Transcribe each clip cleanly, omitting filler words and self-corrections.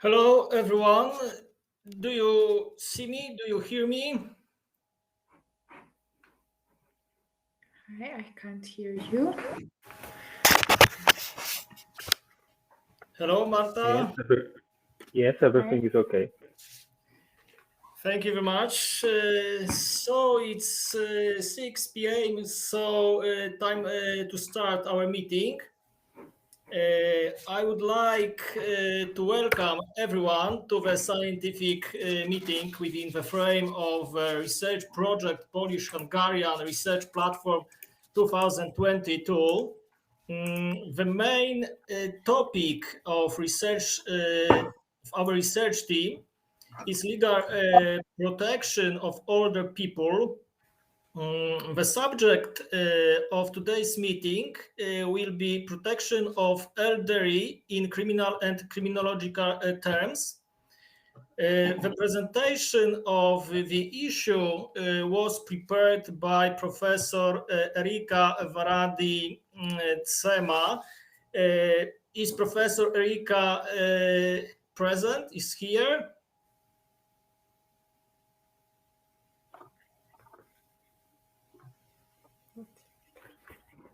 Hello, everyone. Do you see me? Do you hear me? I can't hear you. Hello, Marta. Yes, everything is okay. Thank you very much. So it's 6 p.m. So time to start our meeting. I would like to welcome everyone to the scientific meeting within the frame of research project Polish-Hungarian Research Platform 2022. The main topic of research of our research team is legal protection of older people. The subject of today's meeting will be protection of elderly in criminal and criminological terms. The presentation of the issue was prepared by Professor Erika Varadi-Tsema. Is Professor Erika present? Is here?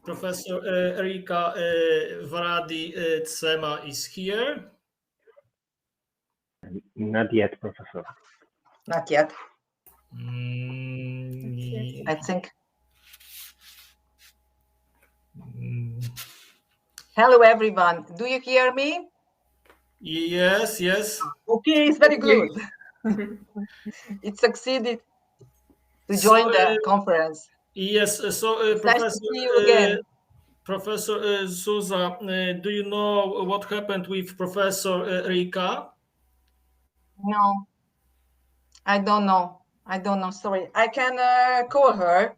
Professor Erika Varadi-Tsema is here. Not yet, Professor. Not yet. Yes. I think. Hello, everyone. Do you hear me? Yes, yes. Okay, it's very good. It succeeded to join the conference. Yes, so It's Professor, nice to see you again. Professor Souza, do you know what happened with Professor Erika? No, I don't know. I don't know. Sorry. I can call her.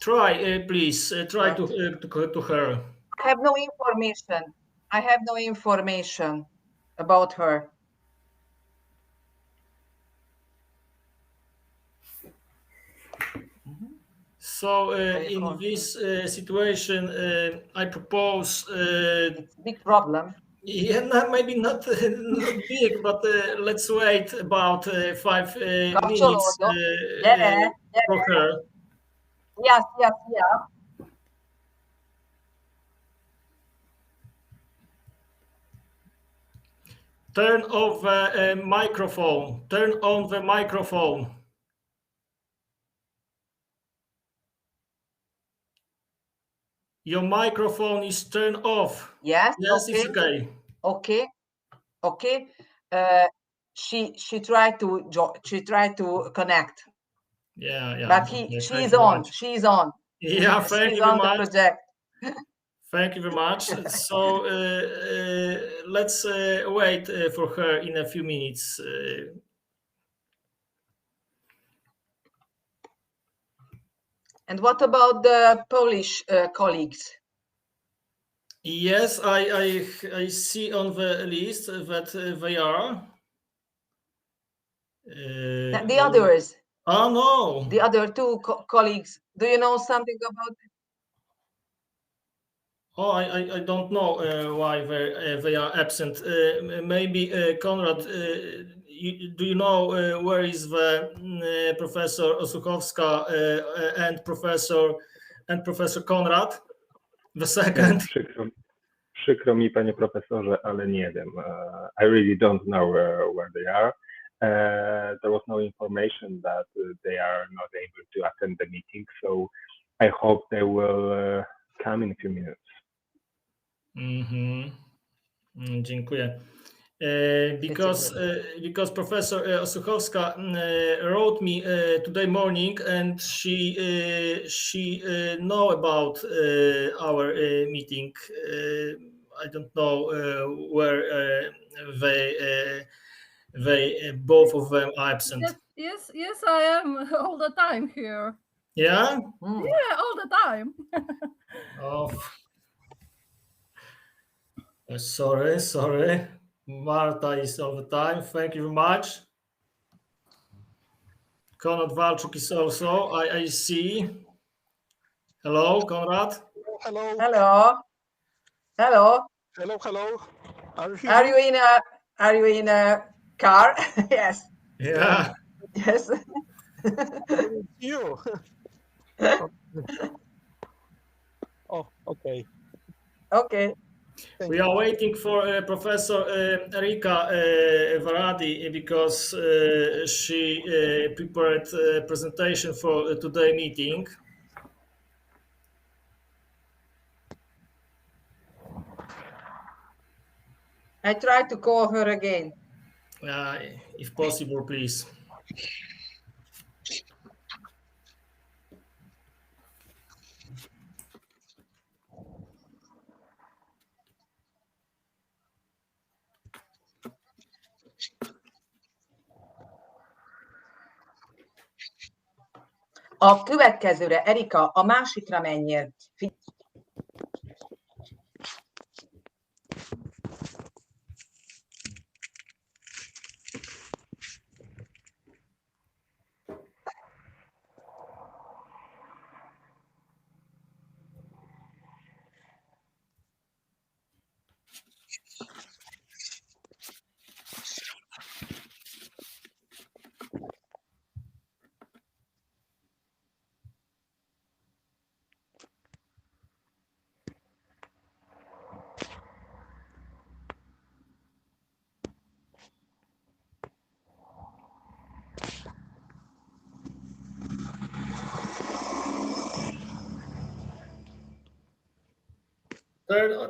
Try, please. Try to her. I have no information. I have no information about her. So in this situation, I propose. It's a big problem. Yeah, maybe not big, but let's wait about 5 minutes for her. Yes, yes, yeah. Turn off the microphone. Turn on the microphone. Your microphone is turned off. Yes. Yes, Okay. it's okay. Okay. She tried to connect. Yeah. But she's on. She's on. Yeah, thank She's you very on the much. project. Thank you very much. So let's wait for her in a few minutes. And what about the Polish colleagues? Yes, I see on the list that they are. The others. Oh no. The other two colleagues. Do you know something about it? Oh, I don't know why they are absent. Maybe Konrad, do you know where is the Professor Osuchowska and Professor Konrad? The second. Przykro mi, panie profesorze, ale nie wiem. I really don't know where they are. There was no information that they are not able to attend the meeting, so I hope they will come in a few minutes. Dziękuję. Because Professor Osuchowska wrote me today morning, and she know about our meeting. I don't know where they both of them are absent. Yes, I am all the time here. Yeah? Yeah, all the time. Oh. Sorry. Marta is all the time. Thank you very much. Konrad Walczuk is also, I see. Hello, Konrad. Hello. Hello. Are you in a Are you in a car? Yes. Yeah. Yes. It's you. Oh, okay. Okay. Thank We you. are waiting for Professor Erika Varadi because she prepared a presentation for today's meeting. I try to call her again. If possible, please. A következőre, Erika, a másikra menjél.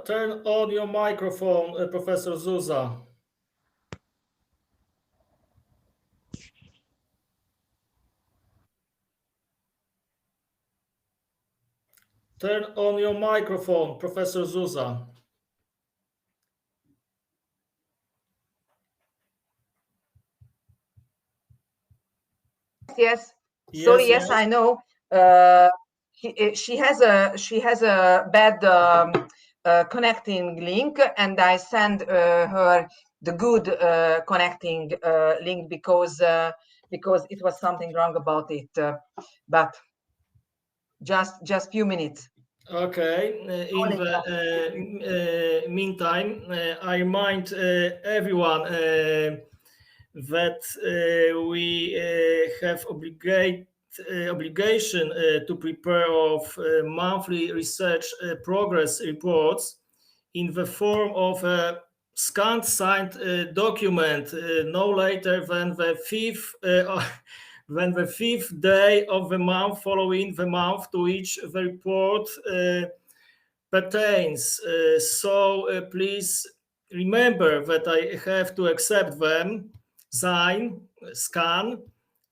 Turn on your microphone, Professor Zuza. Turn on your microphone, Professor Zuza. Yes. Sorry, Yes. I know. She has a bad connecting link, and I send her the good connecting link because it was something wrong about it. But just few minutes. Okay. In the meantime, I remind everyone that we have obligation to prepare of monthly research progress reports in the form of a scanned signed document no later than the fifth day of the month following the month to which the report pertains. So please remember that I have to accept them, sign, scan,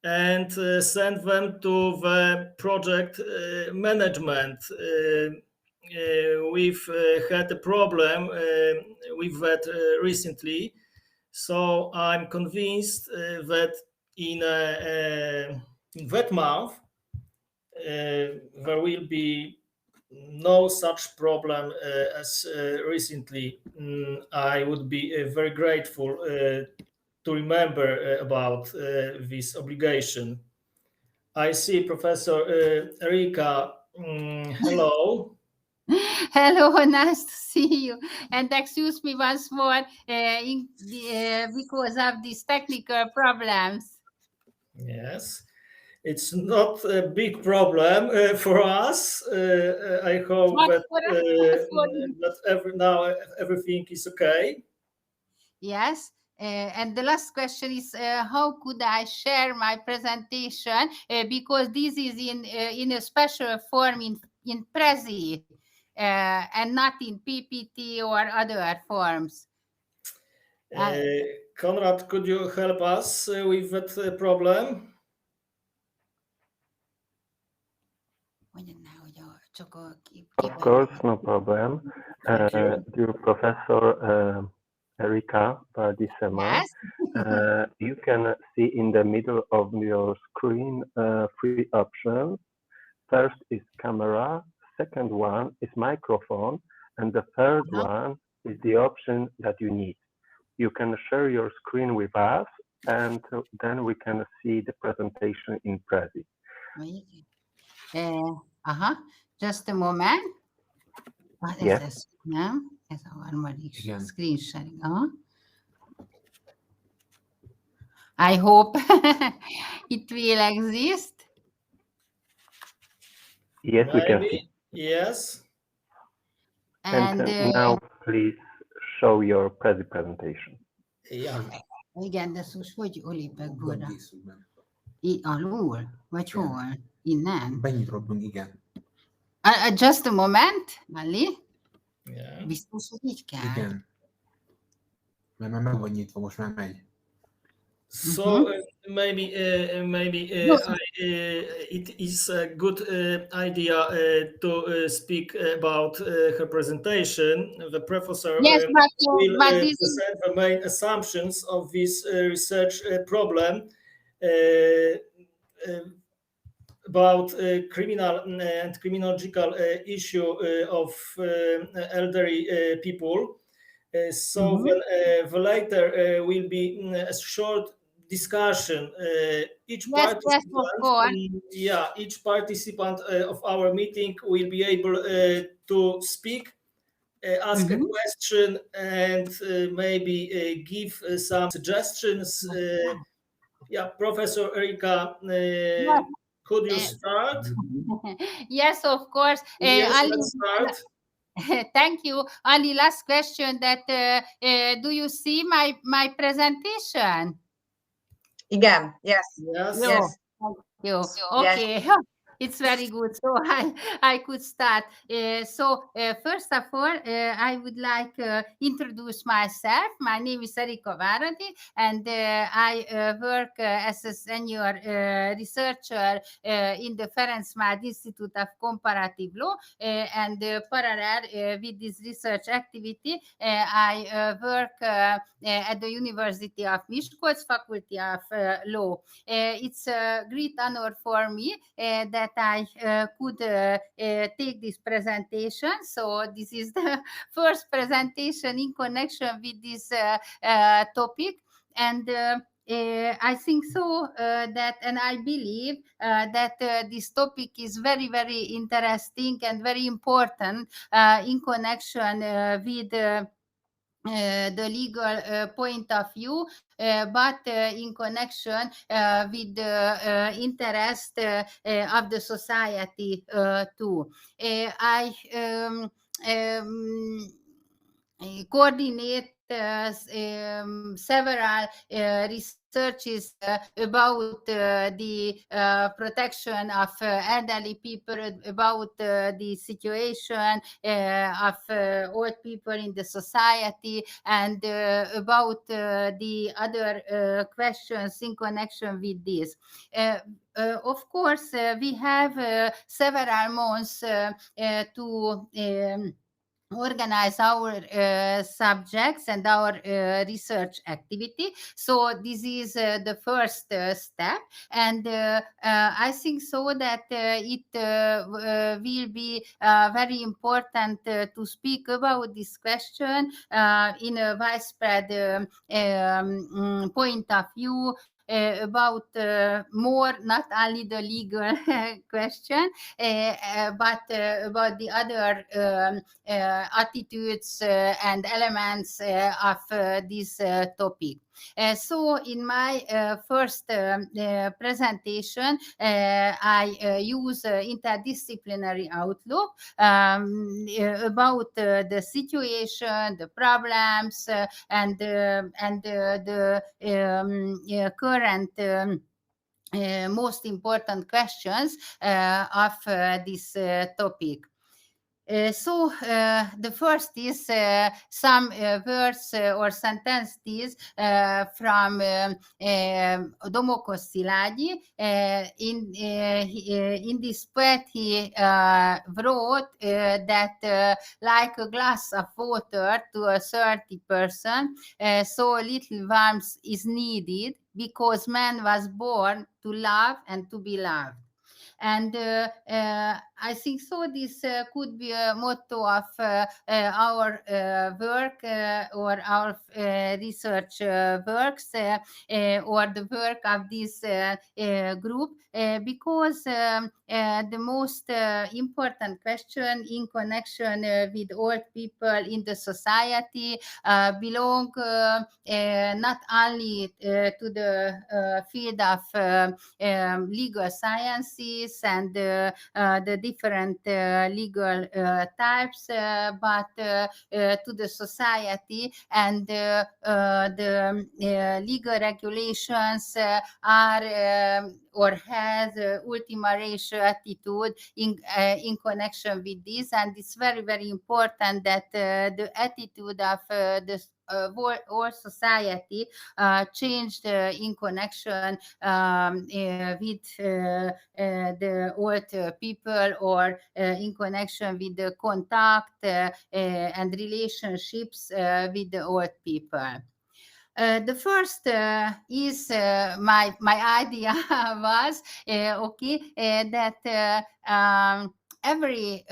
and send them to the project management. We've had a problem with that recently, so I'm convinced that in that month there will be no such problem as recently. I would be very grateful to remember about this obligation. I see Professor Erika. Hello. Hello, nice to see you. And excuse me once more because of these technical problems. Yes, it's not a big problem for us. I hope But that now everything is okay. Yes. And the last question is, how could I share my presentation? Because this is in a special form in Prezi and not in PPT or other forms. Konrad, could you help us with that problem? Of course, no problem. Dear Professor Erika Vardisema, Yes. you can see in the middle of your screen three options. First is camera, second one is microphone, and the third one is the option that you need. You can share your screen with us, and then we can see the presentation in Prezi. Just a moment. What is Yes. this? Yeah, ez a harmadik screen sharing. I hope it will exist. Yes, we can see. Maybe, yes. And And now please show your presentation. Yeah. igen, de szóval hogy olépek Abban borra? készül benne. Alul? Vagy Igen. hol? Innen? Benyitott, igen. Just a moment, Mali. Yeah. Biztos, hogy így kell? Igen. Mert már meg van nyitva, most már megy. So maybe No. it is a good idea to speak about her presentation. The professor Yes, will but this is present the main assumptions of this research problem about criminal and criminological issue of elderly people. So the later will be a short discussion. Each yes, participant, of course. each participant of our meeting will be able to speak, ask a question, and maybe give some suggestions. Professor Erika, could you start? Yes, of course. Yes, Ali, let's start. thank you. Ali, last question that do you see my presentation? Igen, yes. Yes. No. Yes. Thank you. Yes. Okay. It's very good. So I could start. First of all, I would like to introduce myself. My name is Erika Váradi, and I work as a senior researcher in the Ferenc Mád Institute of Comparative Law. And parallel with this research activity, I work at the University of Miskolc, Faculty of Law. It's a great honor for me that I could take this presentation. So this is the first presentation in connection with this topic. And I think so that, and I believe that this topic is very, very interesting and very important in connection with the legal point of view, but in connection with the interest of the society too. I coordinate several researches about the protection of elderly people, about the situation of old people in the society, and about the other questions in connection with this. Of course, we have several months to organize our subjects and our research activity. So this is the first step, and I think so that it will be very important to speak about this question in a widespread point of view, about more, not only the legal question, but about the other attitudes and elements of this topic. So in my first presentation, I use interdisciplinary outlook about the situation, the problems, and the current most important questions of this topic. So the first is some words or sentences from Domokos Szilágyi. In this poet he wrote that like a glass of water to a 30 person, so little warmth is needed because man was born to love and to be loved. And I think so this could be a motto of our work or our research works or the work of this group, because the most important question in connection with old people in the society belong not only to the field of legal sciences and the different legal types, but to the society, and the legal regulations are or has ultima ratio attitude in connection with this, and it's very, very important that the attitude of the whole society changed in connection with the old people, or in connection with the contact and relationships with the old people. The first is my idea was that every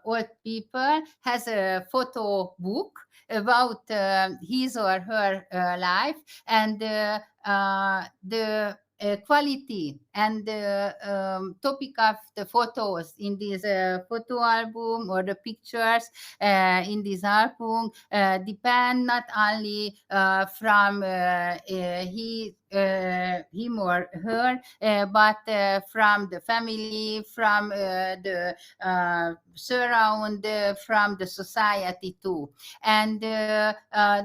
old people has a photo book about his or her life, and the quality and the topic of the photos in this photo album or the pictures in this album depend not only from him or her, but from the family, from the surround, from the society too. And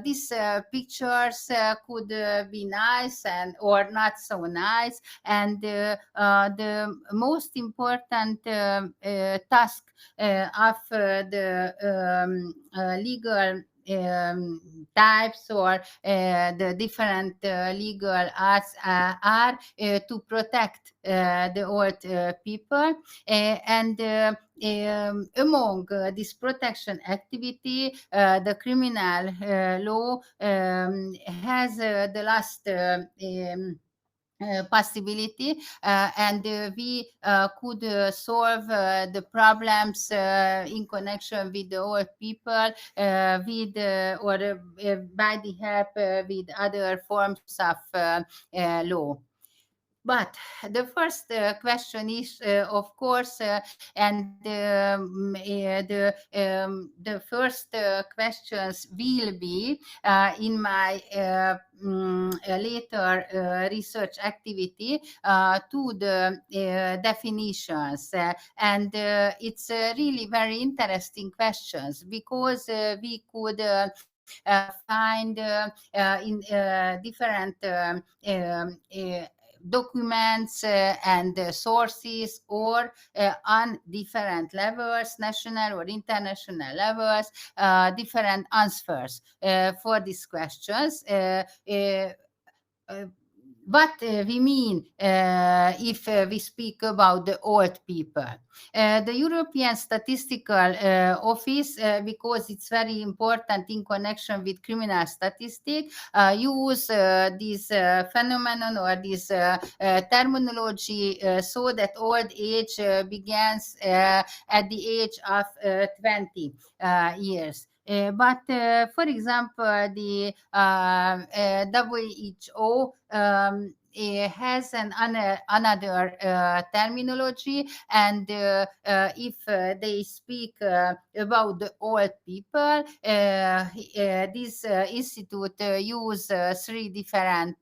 these pictures could be nice and or not so nice. And the most important task of the legal types or the different legal arts are to protect the old people, and among this protection activity, the criminal law has the last possibility, and we could solve the problems in connection with the old people with or by the help with other forms of law. But the first question is, of course, and the first questions will be in my later research activity to the definitions, and it's really very interesting questions, because we could find in different documents and sources, or on different levels, national or international levels, different answers for these questions. What we mean if we speak about the old people. The European Statistical Office, because it's very important in connection with criminal statistics, use this phenomenon or this terminology so that old age begins at the age of 20 years. But for example, the WHO has another terminology, and if they speak about the old people, this institute use three different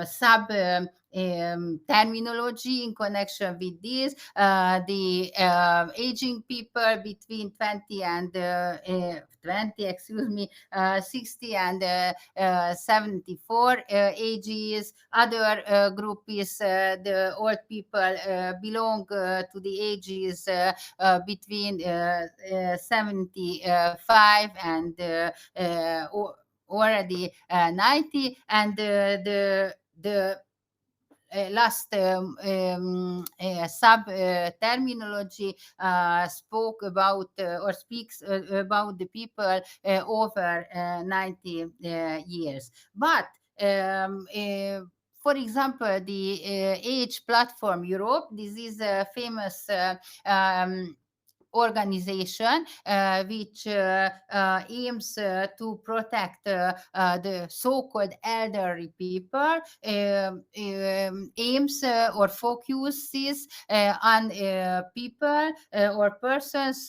sub terminology in connection with this. The aging people between 20 and 60 and 74 ages. Other group is the old people belong to the ages between 75 and already 90, and the last sub terminology spoke about or speaks about the people over 90 years. But for example, the Age Platform Europe. This is a famous organization which aims to protect the so-called elderly people, aims or focuses on people or persons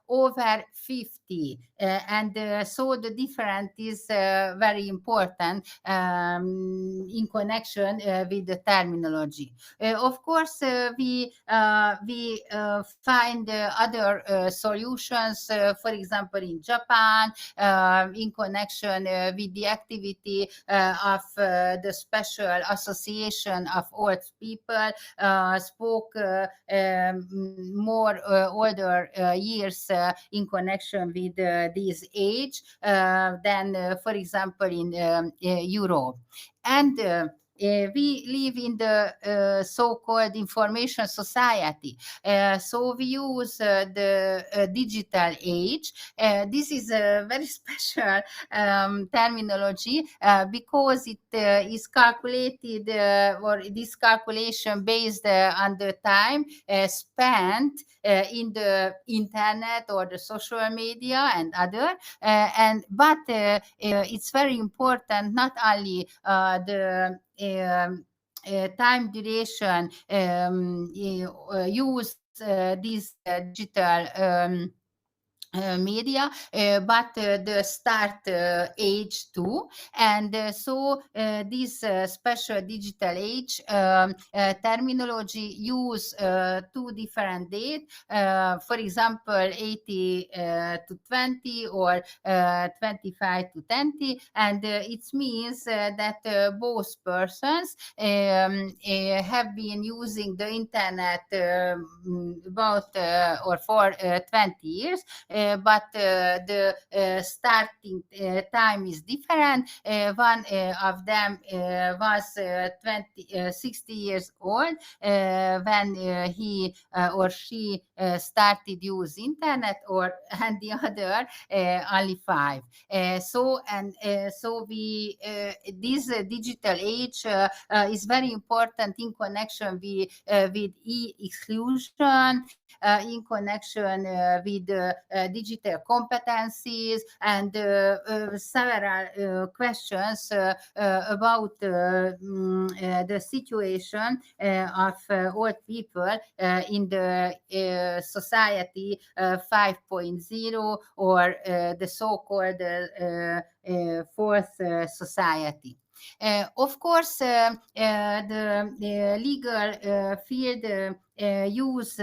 over 50. And so the difference is very important in connection with the terminology. Of course, we find other solutions, for example, in Japan, in connection with the activity of the Special Association of Old People, spoke more older years in connection with this age than, for example, in Europe. And we live in the so-called information society. So we use the digital age. This is a very special terminology because it is calculated or this calculation based on the time spent in the internet or the social media and other. But it's very important not only the time duration use this digital media, but the start age too. And so this special digital age terminology use two different dates, for example 80 to 20 or 25 to 20, and it means that both persons have been using the internet about or for 20 years, but the starting time is different. One of them was 60 years old when he or she started use internet, and the other only 5. So we this digital age is very important in connection with e-exclusion, in connection with digital competencies, and several questions about the situation of old people in the society 5.0, or the so-called fourth society. Of course, the legal field use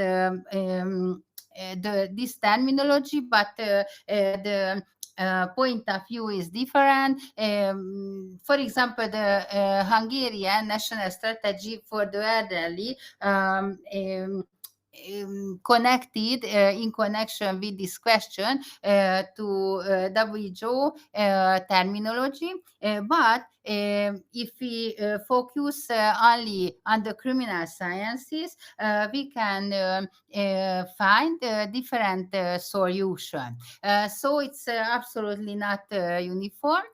this terminology, but the point of view is different. For example, the Hungarian national strategy for the elderly connected in connection with this question to WHO terminology, but if we focus only on the criminal sciences, we can find a different solution. So it's absolutely not uniform.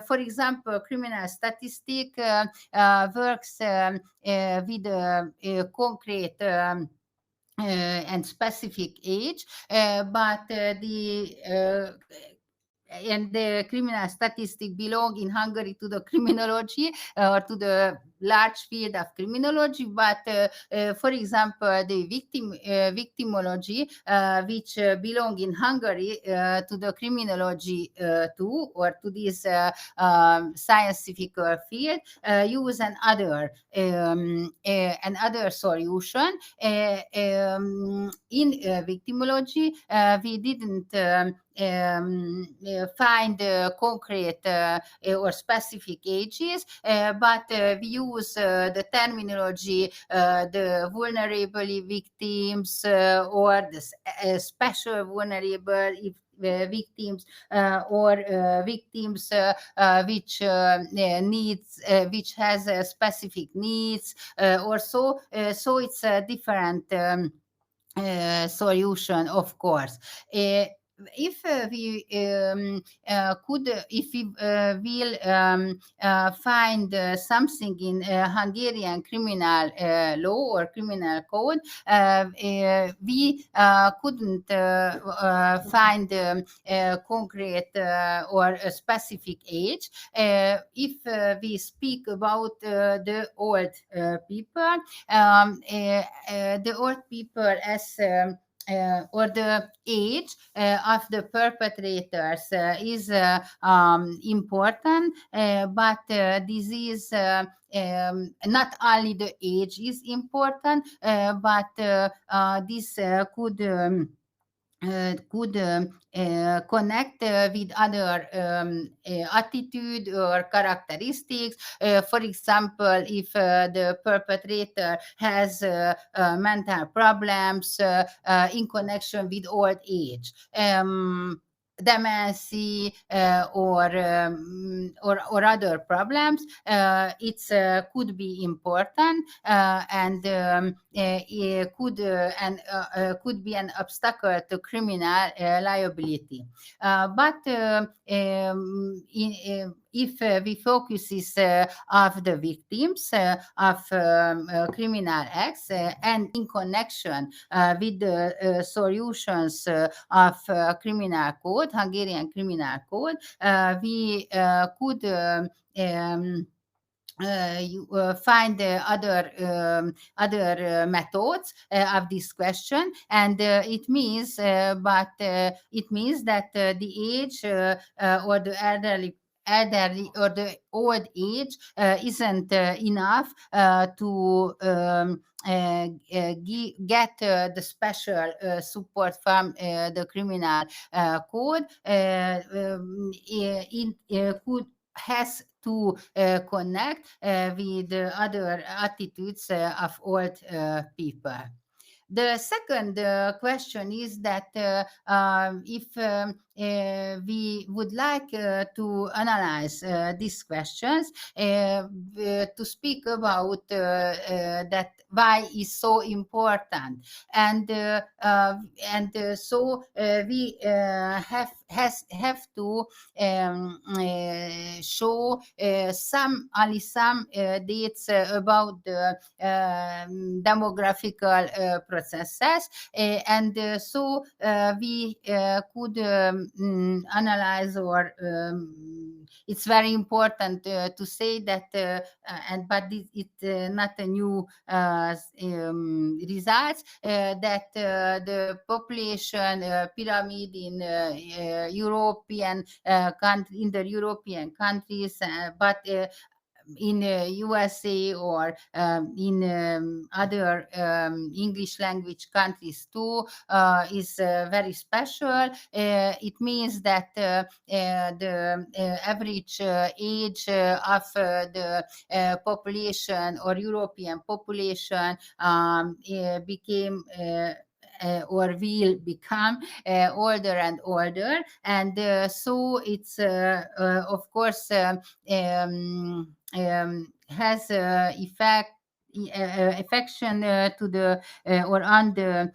For example, criminal statistic works with a concrete and specific age, but the criminal statistic belong in Hungary to the criminology or to the large field of criminology. But for example, the victimology, which belong in Hungary to the criminology too, or to this scientific field, use another solution. In victimology, we didn't find concrete or specific ages, but we use the terminology the vulnerable victims or the special vulnerable victims, or victims which needs, which has specific needs, or so. So it's a different solution, of course. if we will find something in Hungarian criminal law or criminal code, we couldn't find a concrete or a specific age. If we speak about the old people, the old people as or the age of the perpetrators is important, but this is not only the age is important, but this could connect with other attitude or characteristics. For example, if the perpetrator has mental problems in connection with old age, dementia or other problems, it could be important and it could be an obstacle to criminal liability. But if we focuses of the victims of criminal acts and in connection with the solutions of criminal code, Hungarian criminal code, we could find other methods of this question, and it means it means that the age or the elderly or the old age isn't enough to get the special support from the criminal code. It has to connect with other attitudes of old people. The second question is that if we would like to analyze these questions, to speak about that why is so important, and so we have to show only some dates about the demographical processes, and so we could analyze, or it's very important to say that, but it's not a new results, that the population pyramid in European in the European countries, but in USA or in other English language countries too, is very special. It means that the average age of the population or European population became or will become older and older, and so it's of course has affection to the or on the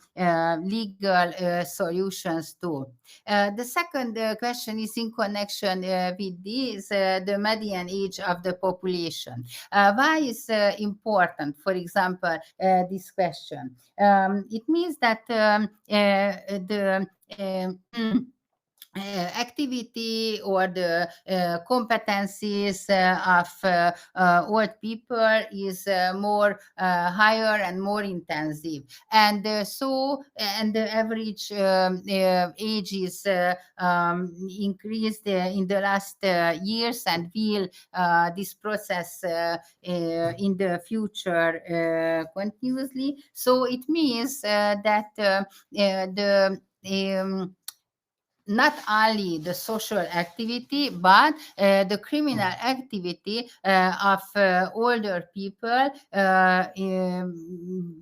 legal solutions too. The second question is in connection with this, the median age of the population. Why is important, for example, this question? It means that the activity or the competencies of old people is more higher and more intensive, and so and the average age is increased in the last years, and will this process in the future continuously. So it means that the not only the social activity, but the criminal activity of older people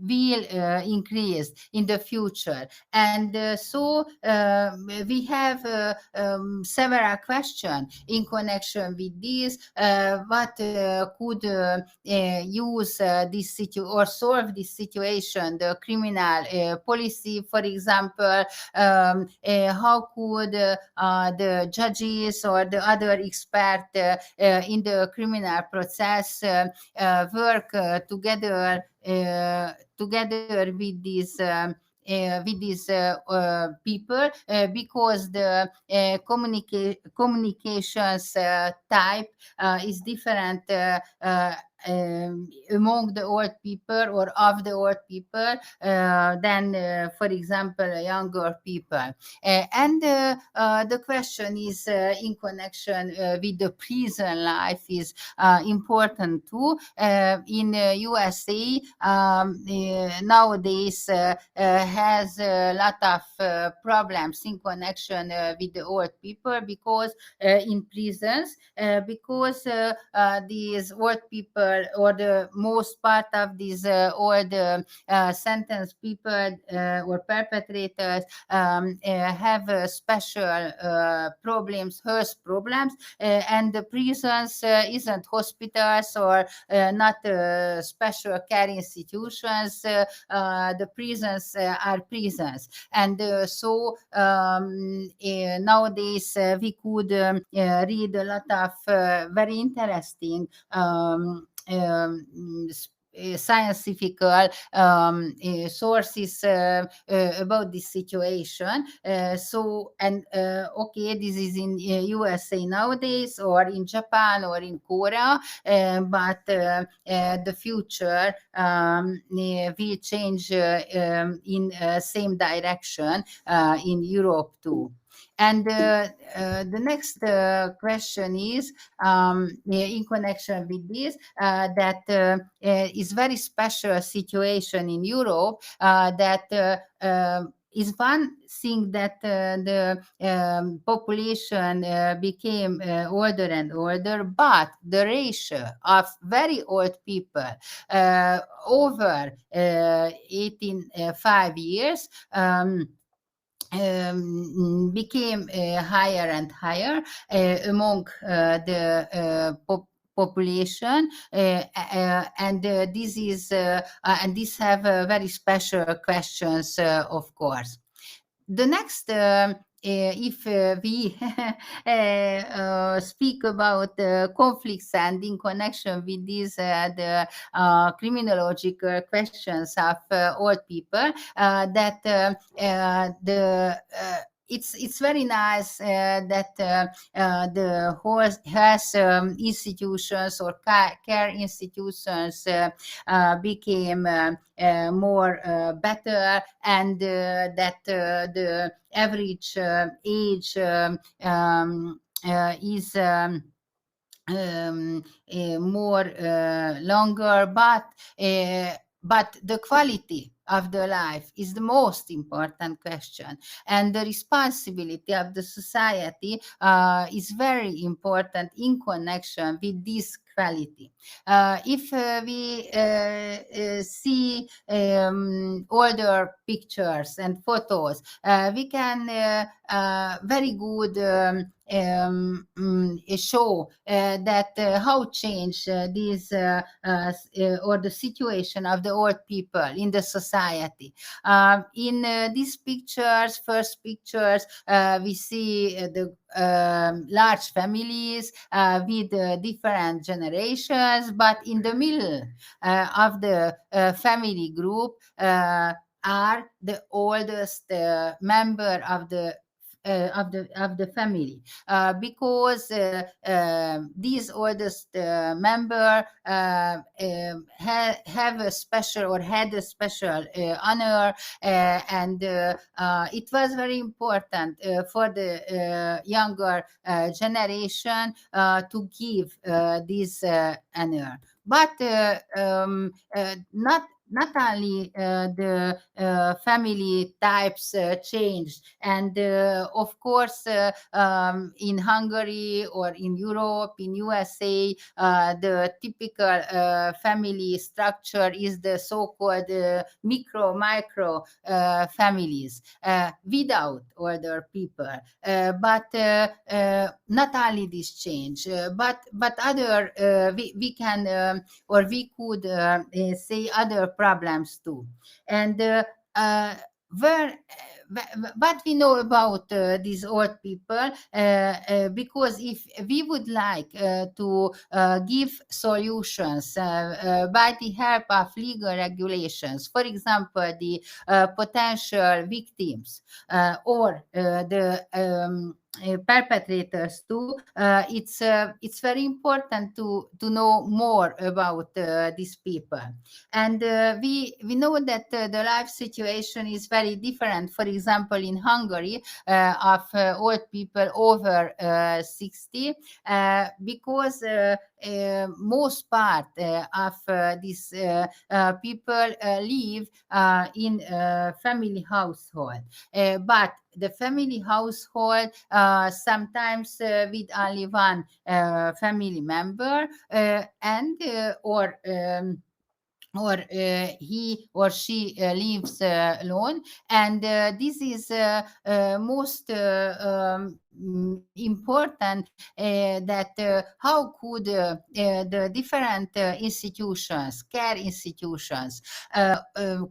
will increase in the future. And so we have several questions in connection with this. What could use this situation or solve this situation? The criminal policy, for example, how could could the judges or the other expert in the criminal process work together with these people because the communications type is different among the old people or of the old people than, for example, younger people. And the question is in connection with the prison life is important too. In USA nowadays has a lot of problems in connection with the old people because in prisons because these old people or the most part of these old sentenced people or perpetrators have special problems, health problems, and the prisons isn't hospitals or not special care institutions. The prisons are prisons, and so nowadays we could read a lot of very interesting scientific sources about this situation. Okay, this is in USA nowadays, or in Japan, or in Korea, but the future will change in same direction in Europe too. And the next question is in connection with this that is very special situation in Europe that is one thing that the population became older and older, but the ratio of very old people over 85 years became higher and higher among the population, and this is and these have very special questions, of course. The next, if we speak about conflicts and in connection with these the criminological questions of old people, that it's very nice that the health institutions or care institutions became more better, and that the average age is more longer, but the quality of the life is the most important question, and the responsibility of the society is very important in connection with this quality. If we see older pictures and photos, we can very good show that how change this or the situation of the old people in the society. In these pictures, first pictures, we see the large families with different generations, but in the middle of the family group are the oldest member of the family, because these oldest member have a special or had a special honor, and it was very important for the younger generation to give this honor. But not only the family types changed, and of course in Hungary or in Europe, in USA, the typical family structure is the so-called micro families without older people. But not only this change, but other we can or we could say other problems too. And where what we know about these old people, because if we would like to give solutions by the help of legal regulations, for example, the potential victims or the perpetrators too, it's very important to know more about these people. And we know that the life situation is very different, for example, in Hungary, of old people over 60, because most part of these people live in family household. But the family household sometimes with only one family member, and or he or she lives alone, and this is most important, that how could the different institutions, care institutions,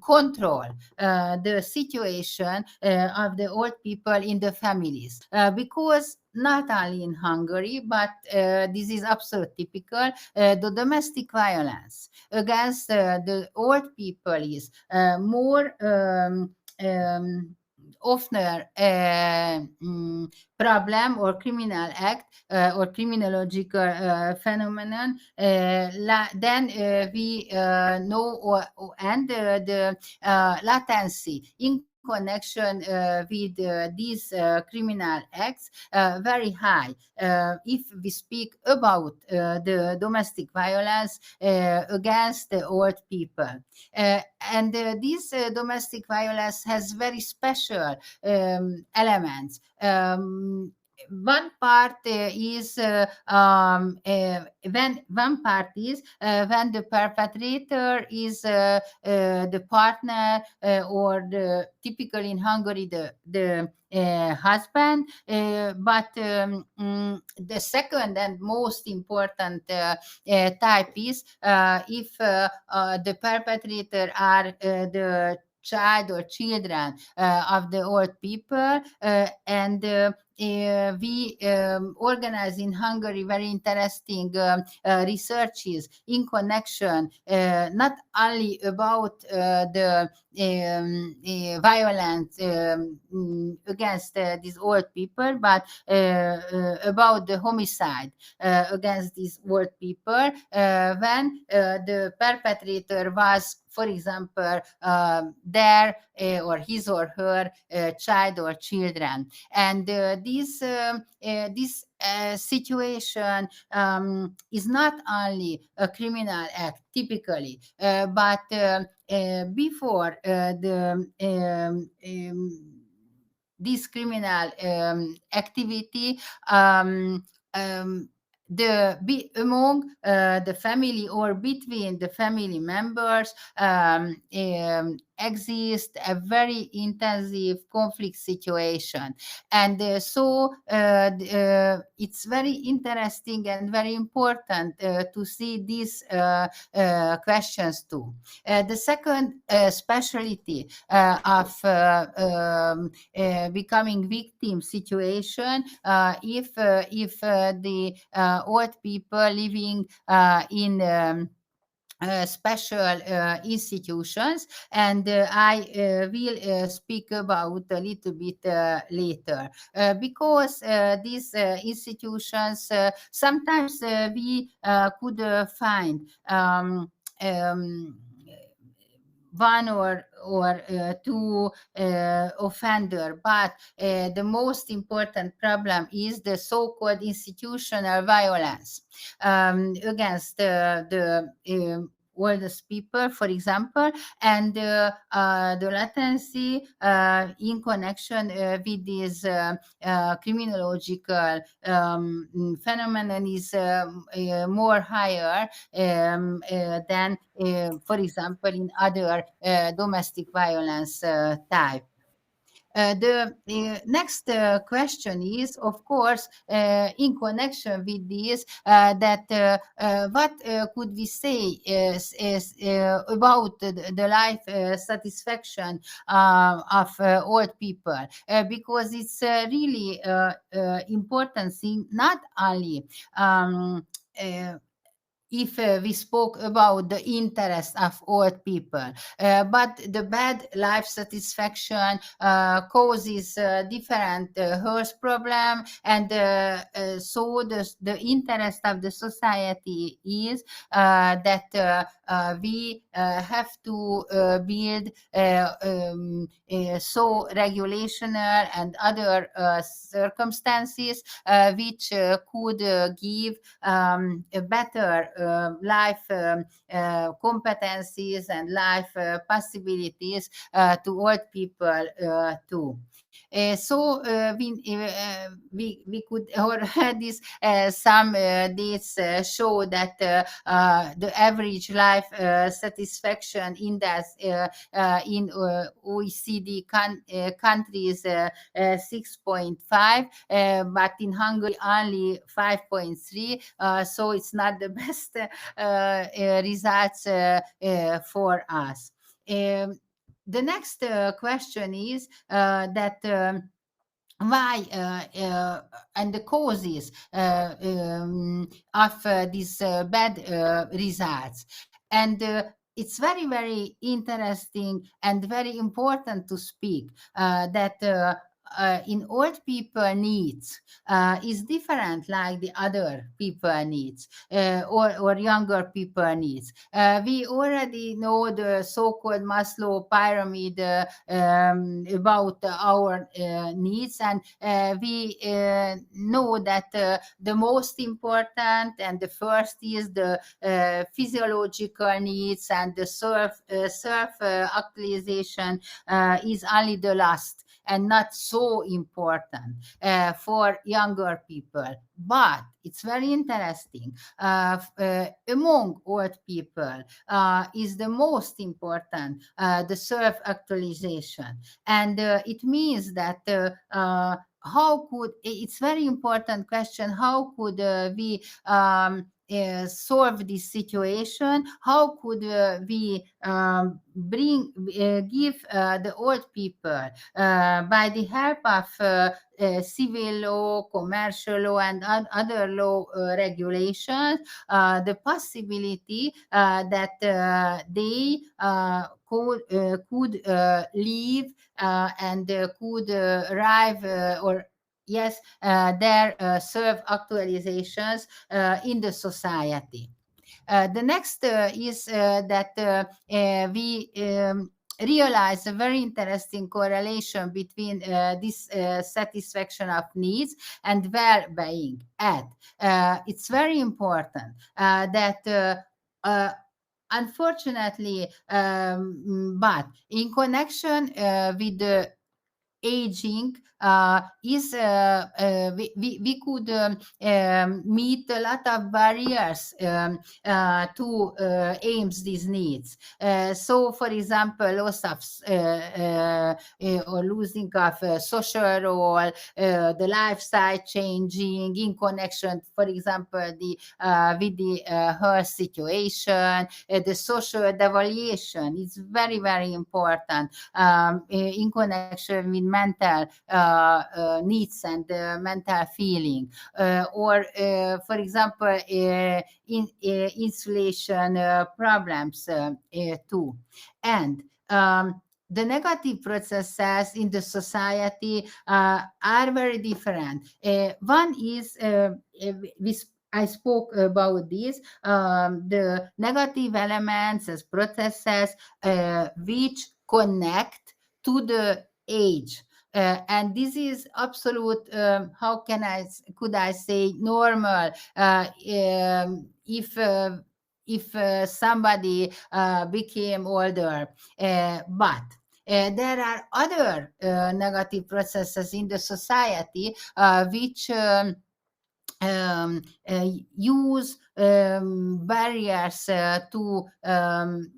control the situation of the old people in the families, because not only in Hungary, but this is absolutely typical, the domestic violence against the old people is more often problem or criminal act or criminological phenomenon then we know, and the latency in connection with these criminal acts very high, if we speak about the domestic violence against the old people. And this domestic violence has very special elements. One part is when the perpetrator is the partner or typically in Hungary the husband, but the second and most important type is if the perpetrator are the child or children of the old people, and we organize in Hungary very interesting researches in connection not only about the violence against these old people, but about the homicide against these old people when the perpetrator was, for example, their or his or her child or children. And this situation is not only a criminal act typically, but before this criminal activity, among the family or between the family members exists a very intensive conflict situation. And so it's very interesting and very important to see these questions too. The second specialty of becoming victim situation, if the old people living in special institutions, and I will speak about a little bit later, because these institutions sometimes we could find one or two offender, but the most important problem is the so-called institutional violence against the oldest people, for example, and the latency in connection with this criminological phenomenon is more higher than, for example, in other domestic violence type. The next question is, of course, in connection with this, that what could we say about the life satisfaction of old people? Because it's really important thing, not only if we spoke about the interest of old people, but the bad life satisfaction causes different health problem, and so the interest of the society is that we have to build so regulational and other circumstances which could give a better life competencies and life possibilities to old people too. So we could already some dates show that the average life satisfaction index in OECD countries 6.5, but in Hungary only 5.3. So it's not the best results for us. The next question is that why and the causes of these bad results. And it's very, very interesting and very important to speak that in old people needs is different like the other people needs or younger people needs. We already know the so-called Maslow pyramid about our needs, and we know that the most important and the first is the physiological needs, and the self actualization is only the last and not so important for younger people. But it's very interesting. Among old people is the most important, the self-actualization. And it means that how could, it's very important question, how could we solve this situation? How could we give the old people by the help of civil law, commercial law, and other law regulations, the possibility that they could live and could arrive or yes, their self-actualizations in the society. The next is that we realize a very interesting correlation between this satisfaction of needs and well-being. It's very important that unfortunately, but in connection with the aging we could meet a lot of barriers to aims these needs. So, for example, loss of or losing of social role, the lifestyle changing in connection, for example, with the health situation, the social devaluation is very, very important in connection with mental needs and mental feeling, or for example insulation problems too. And the negative processes in the society are very different. One is I spoke about this, the negative elements as processes which connect to the age. And this is absolute, how could I say, normal if somebody became older. But there are other negative processes in the society which use barriers to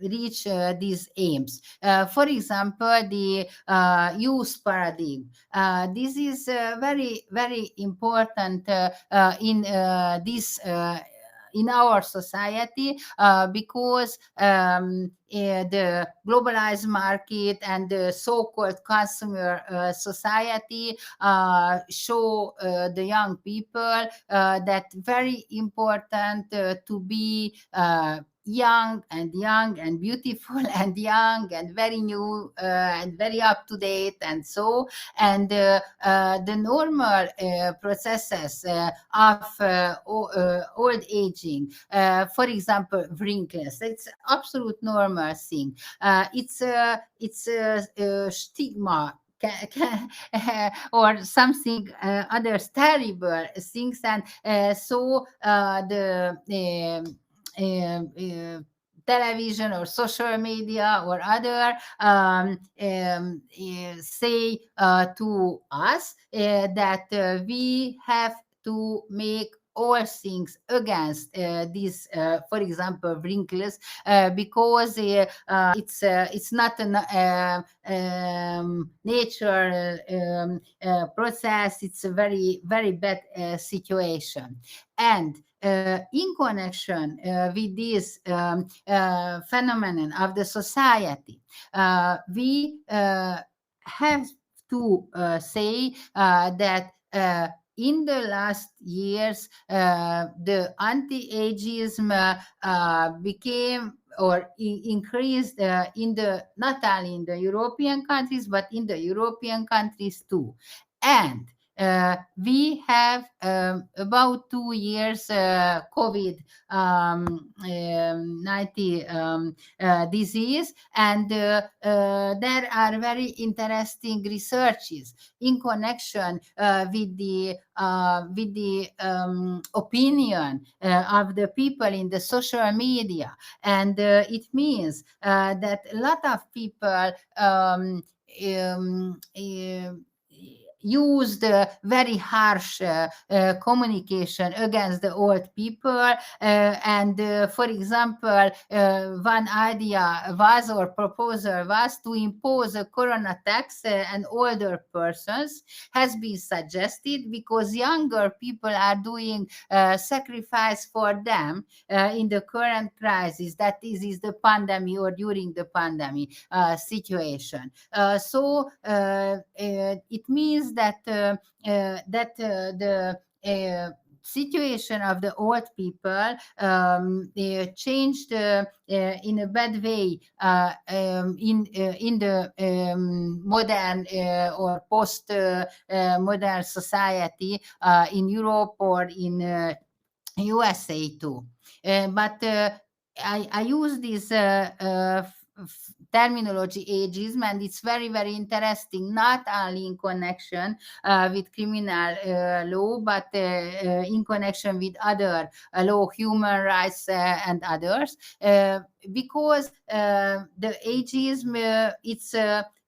reach these aims. For example, the use paradigm. This is very, very important in this. In our society, because the globalized market and the so-called consumer society show the young people that very important to be young and beautiful and young and very new and very up to date and so, and the normal processes of old aging, for example wrinkles, it's absolute normal thing. It's a stigma or something other terrible things, and so the television or social media or other say to us that we have to make all things against these, for example, wrinkles, because it's not a natural process. It's a very, very bad situation. And in connection with this phenomenon of the society, we have to say that in the last years, the anti-ageism became or increased in the not only in the European countries but in the European countries too. And we have about 2 years COVID 19 disease, and there are very interesting researches in connection with the opinion of the people in the social media, and it means that a lot of people used very harsh communication against the old people, and for example, one idea was or proposal was to impose a corona tax on older persons, has been suggested because younger people are doing sacrifice for them in the current crisis, that is the pandemic or during the pandemic situation. So it means that the situation of the old people changed in a bad way in the modern or post modern society in Europe or in USA too. But I use this terminology ageism, and it's very, very interesting, not only in connection with criminal law, but in connection with other law, human rights and others, because the ageism,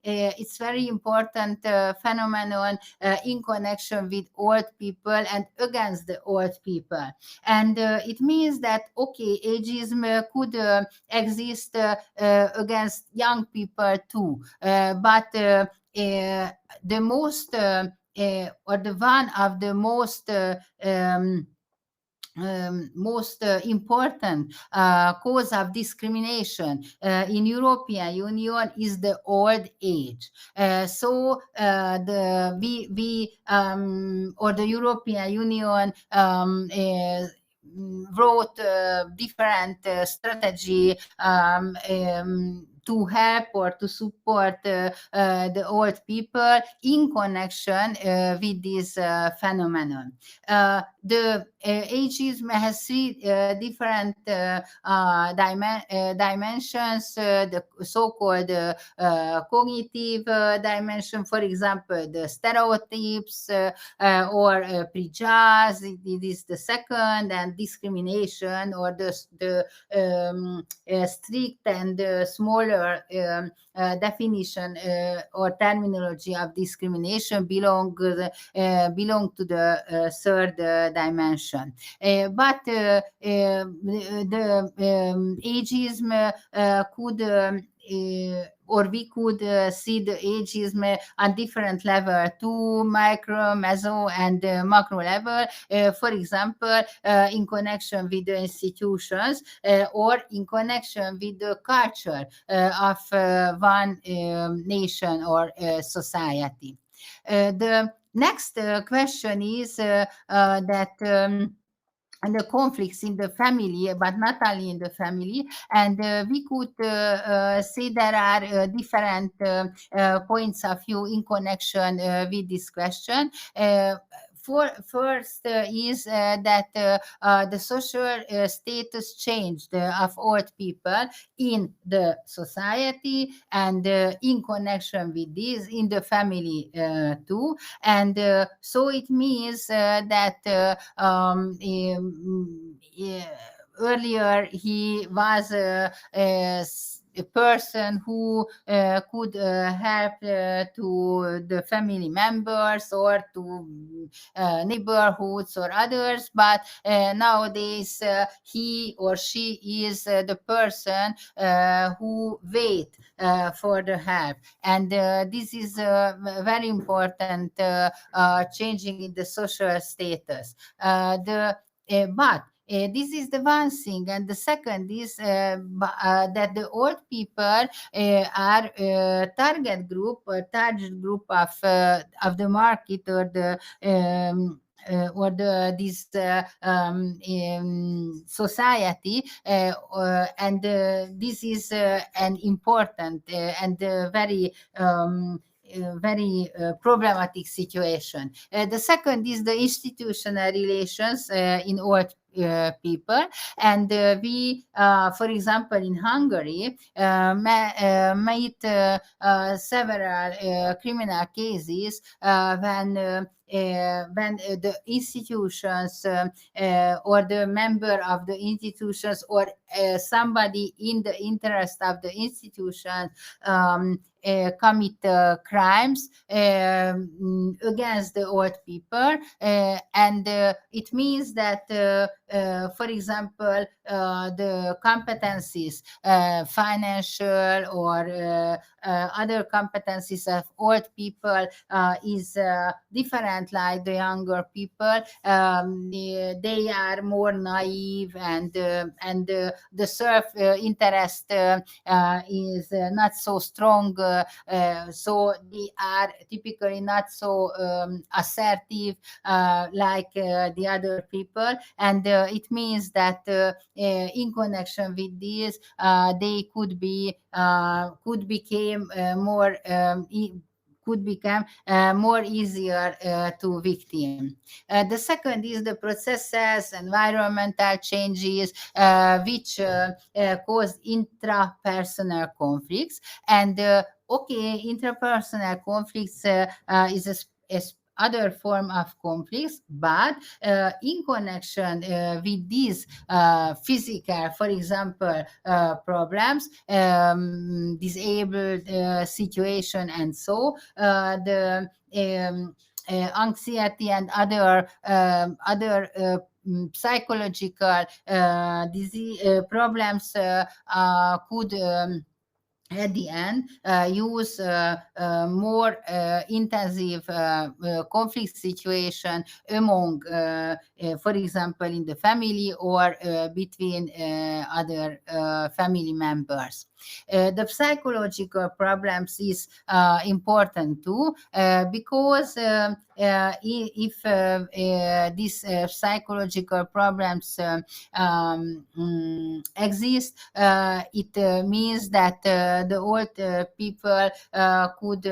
it's very important phenomenon in connection with old people and against the old people. And it means that, okay, ageism could exist against young people too. But the most, or the one of the most important cause of discrimination in European Union is the old age. So we or the European Union wrote different strategy to help or to support the old people in connection with this phenomenon. The ageism has three different dimensions, the so-called cognitive dimension, for example, the stereotypes or prejudice, it is the second, and discrimination or the strict and smaller general definition or terminology of discrimination belong to the third dimension. But the ageism could or we could see the ageism on different level, to micro, meso, and macro level. For example, in connection with the institutions or in connection with the culture of one nation or society. The next question is that and the conflicts in the family, but not only in the family. And we could say there are different points of view in connection with this question. First is that the social status changed of old people in the society, and in connection with this in the family too. And so it means that earlier he was a person who could help to the family members or to neighborhoods or others, but nowadays he or she is the person who wait for the help. And this is very important changing in the social status. But this is the one thing, and the second is that the old people are target group or target group of the market or the this society, and this is an important and very problematic situation. The second is the institutional relations in old people, and we, for example, in Hungary, made several criminal cases when the institutions or the member of the institutions or somebody in the interest of the institution commit crimes against the old people, and it means that for example the competencies, financial or other competencies of old people is different like the younger people. They are more naive, and the self interest is not so strong, so they are typically not so assertive like the other people. And it means that in connection with this they could become more easier to victim. The second is the processes, environmental changes, which cause intrapersonal conflicts. And interpersonal conflicts is a other form of conflicts, but in connection with these physical, for example, problems, disabled situation, and so the anxiety and other psychological disease problems could at the end use more intensive conflict situation among for example in the family or between other family members. The psychological problems is important too, because if these psychological problems exist, it means that the old people could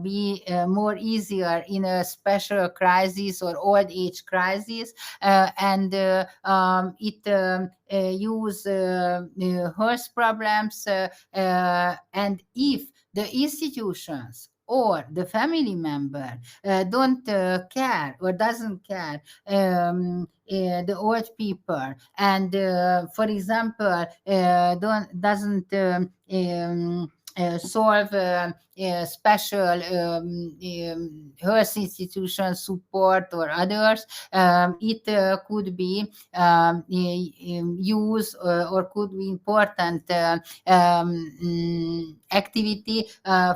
be more easier in a special crisis or old age crisis, and it use health problems, and if the institutions or the family member don't care or doesn't care the old people, and for example doesn't solve special health institution support or others, it could be use or could be important activity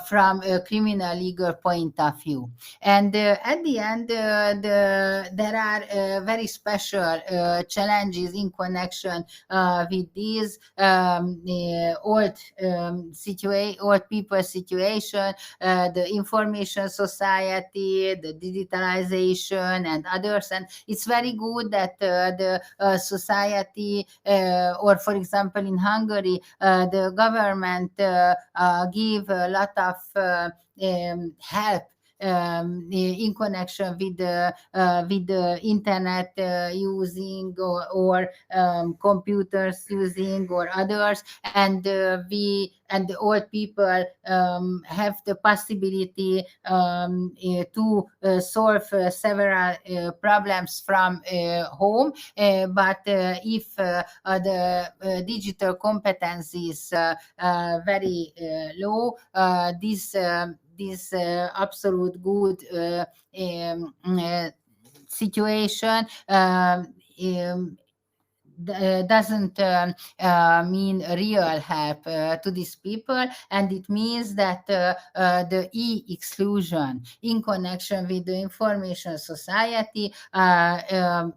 from a criminal legal point of view. And at the end, there are very special challenges in connection with these old people situation, the information society, the digitalization, and others. And it's very good that the society, or for example in Hungary, the government give a lot of help in connection with the internet using or computers using or others, and the old people have the possibility to solve several problems from home, but if the digital competence is very low, this absolute good situation doesn't mean real help to these people, and it means that the e-exclusion in connection with the information society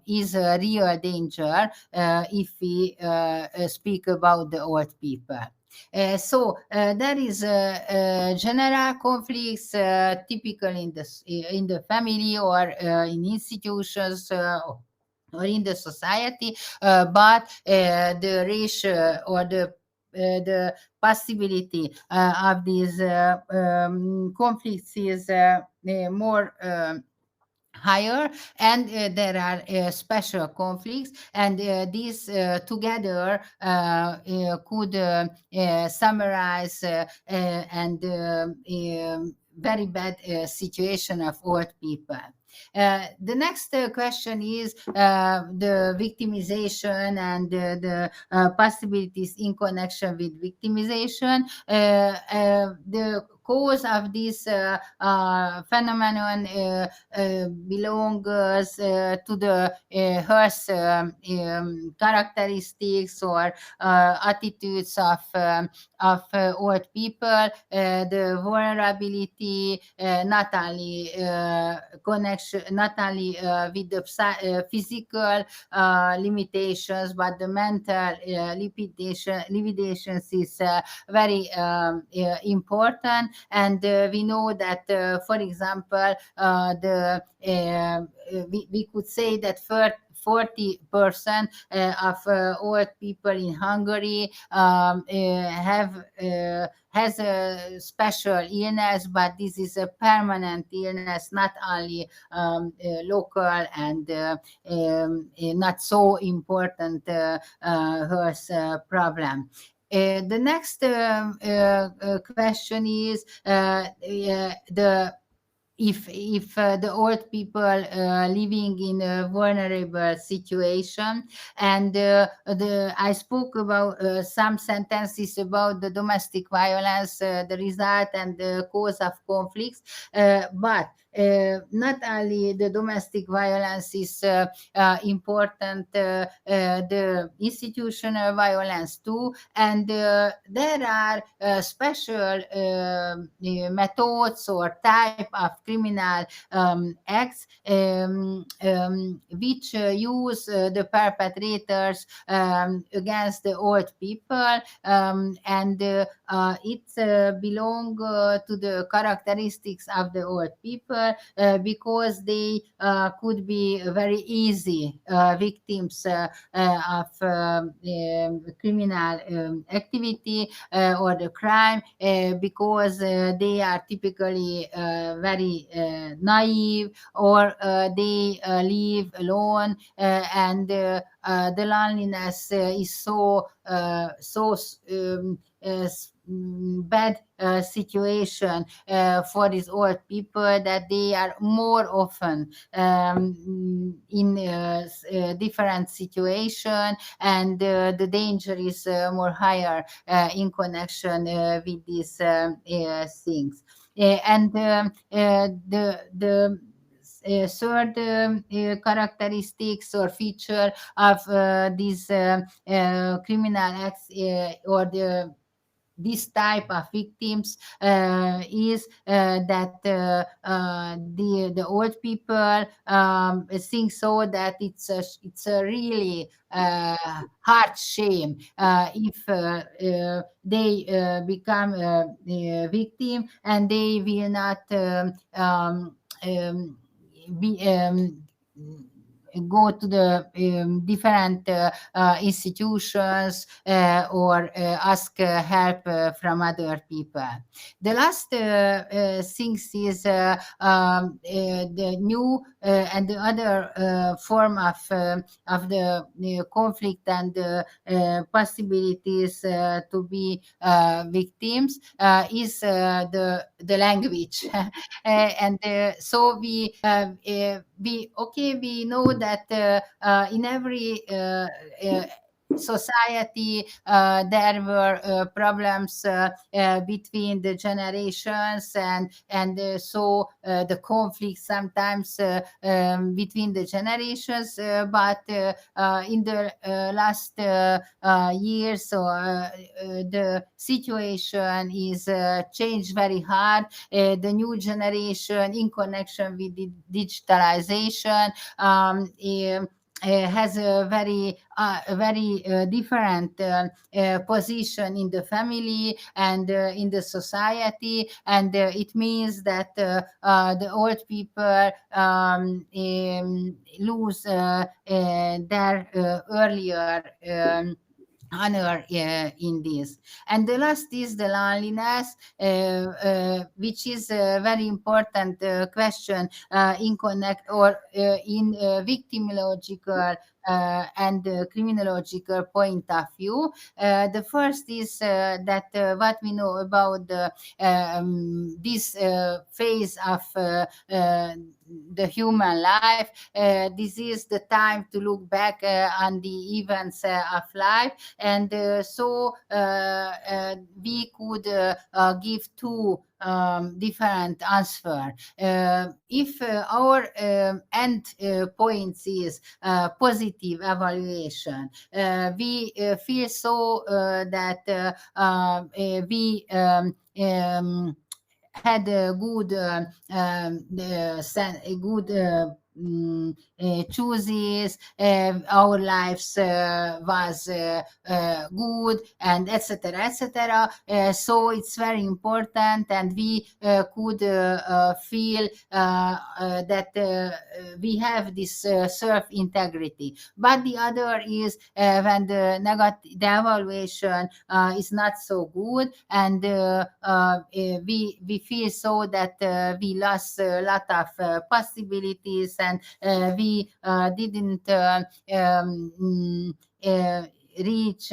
is a real danger if we speak about the old people. So there is general conflicts typical in the family or in institutions or in the society, but the ratio or the possibility of these conflicts is more higher, and there are special conflicts, and these together could summarize and very bad situation of old people. The next question is the victimization and the possibilities in connection with victimization. The cause of this phenomenon belongs to the health characteristics or attitudes of old people, the vulnerability, not only connection, not only with the physical limitations, but the mental limitations is very important. And we know that, for example, we could say that 40% of old people in Hungary has a special illness, but this is a permanent illness, not only local and not so important health problem. The next question is if the old people living in a vulnerable situation, and I spoke about some sentences about the domestic violence, the result and the cause of conflicts, but not only the domestic violence is important, the institutional violence too, and there are special methods or type of criminal acts which use the perpetrators against the old people, and it belong to the characteristics of the old people because they could be very easy victims of criminal activity or the crime because they are typically very naive, or they live alone, and the loneliness is so bad situation for these old people, that they are more often in different situation, and the danger is more higher in connection with these things. And the third characteristics or feature of these criminal acts or this type of victims is that the old people think so that it's a really hard shame if they become a victim, and they will not be go to the different institutions or ask help from other people. The last things is the new and the other form of the conflict and possibilities to be victims is the language. And so we know that in every society there were problems between the generations, and so the conflict sometimes between the generations, but in the last years, so the situation is changed very hard. The new generation, in connection with the digitalization, has a very different position in the family and in the society, and it means that the old people lose their earlier honor in this. And the last is the loneliness, which is a very important question in connect or in victimological and criminological point of view. The first is that what we know about this phase of the human life, this is the time to look back on the events of life, and so we could give two different answer. If our end points is positive evaluation, we feel so that we had a good chooses, our lives was good, and etc. So it's very important, and we could feel that we have this self integrity. But the other is when the evaluation is not so good, and we feel so that we lost a lot of possibilities, and we didn't reach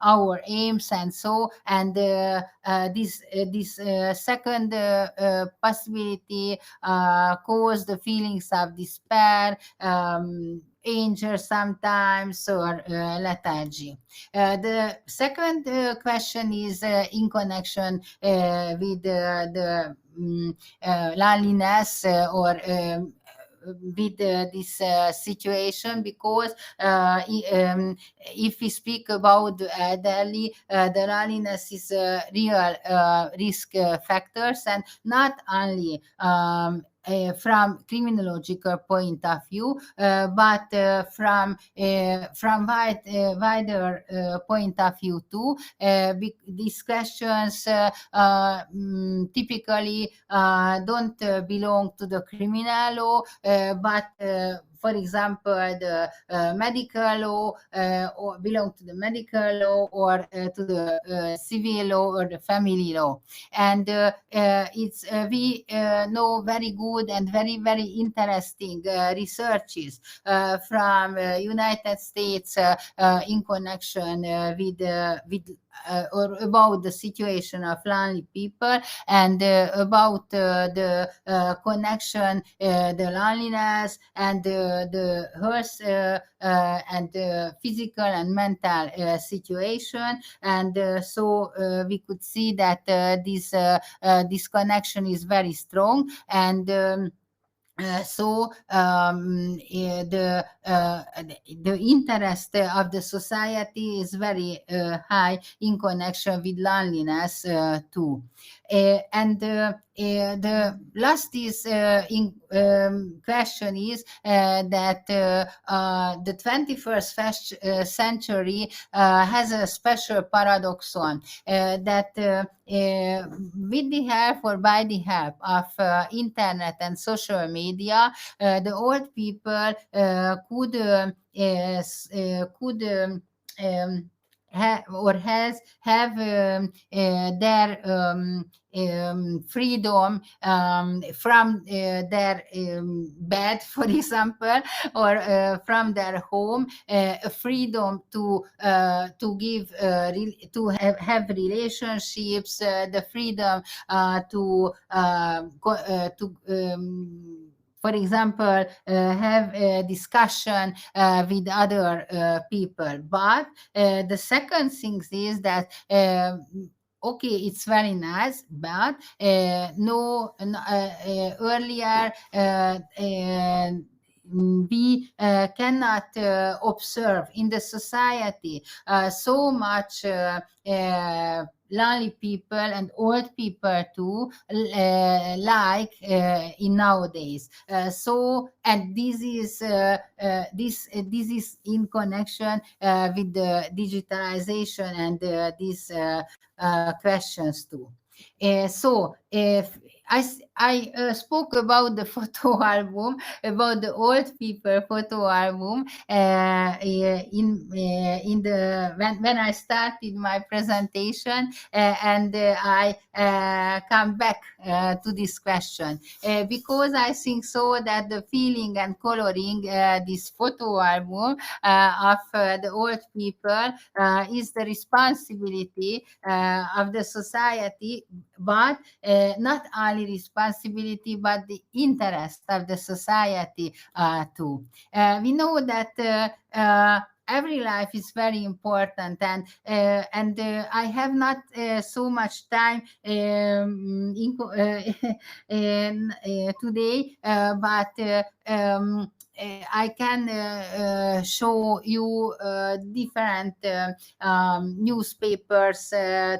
our aims, and so, and this second possibility cause the feelings of despair, anger sometimes, or lethargy. The second question is in connection with the loneliness or with this situation, because if we speak about the elderly, the loneliness is a real risk factors, and not only from criminological point of view, but from wider point of view too. These questions typically don't belong to the criminal law, but for example, the medical law, or belong to the medical law, or to the civil law or the family law. And it's we know very good and very interesting researches from United States in connection with or about the situation of lonely people, and about the connection, the loneliness, and the health and physical and mental situation. And so we could see that this connection is very strong. And the interest of the society is very high in connection with loneliness too. And the last is question is that the 21st century has a special paradoxon, that with the help or by the help of internet and social media, the old people could have their freedom from their bed, for example, or from their home, freedom to give to have relationships, the freedom for example, have a discussion with other people. But the second thing is that okay, it's very nice, but earlier we cannot observe in the society so much lonely people and old people too, like in nowadays. And this is in connection with the digitalization and these questions too. So if I spoke about the photo album, about the old people photo album in the when I started my presentation, and I come back to this question because I think so that the feeling and coloring this photo album of the old people is the responsibility of the society, but not only responsibility, but the interest of the society too. We know that every life is very important, and I have not so much time today, but I can show you different newspapers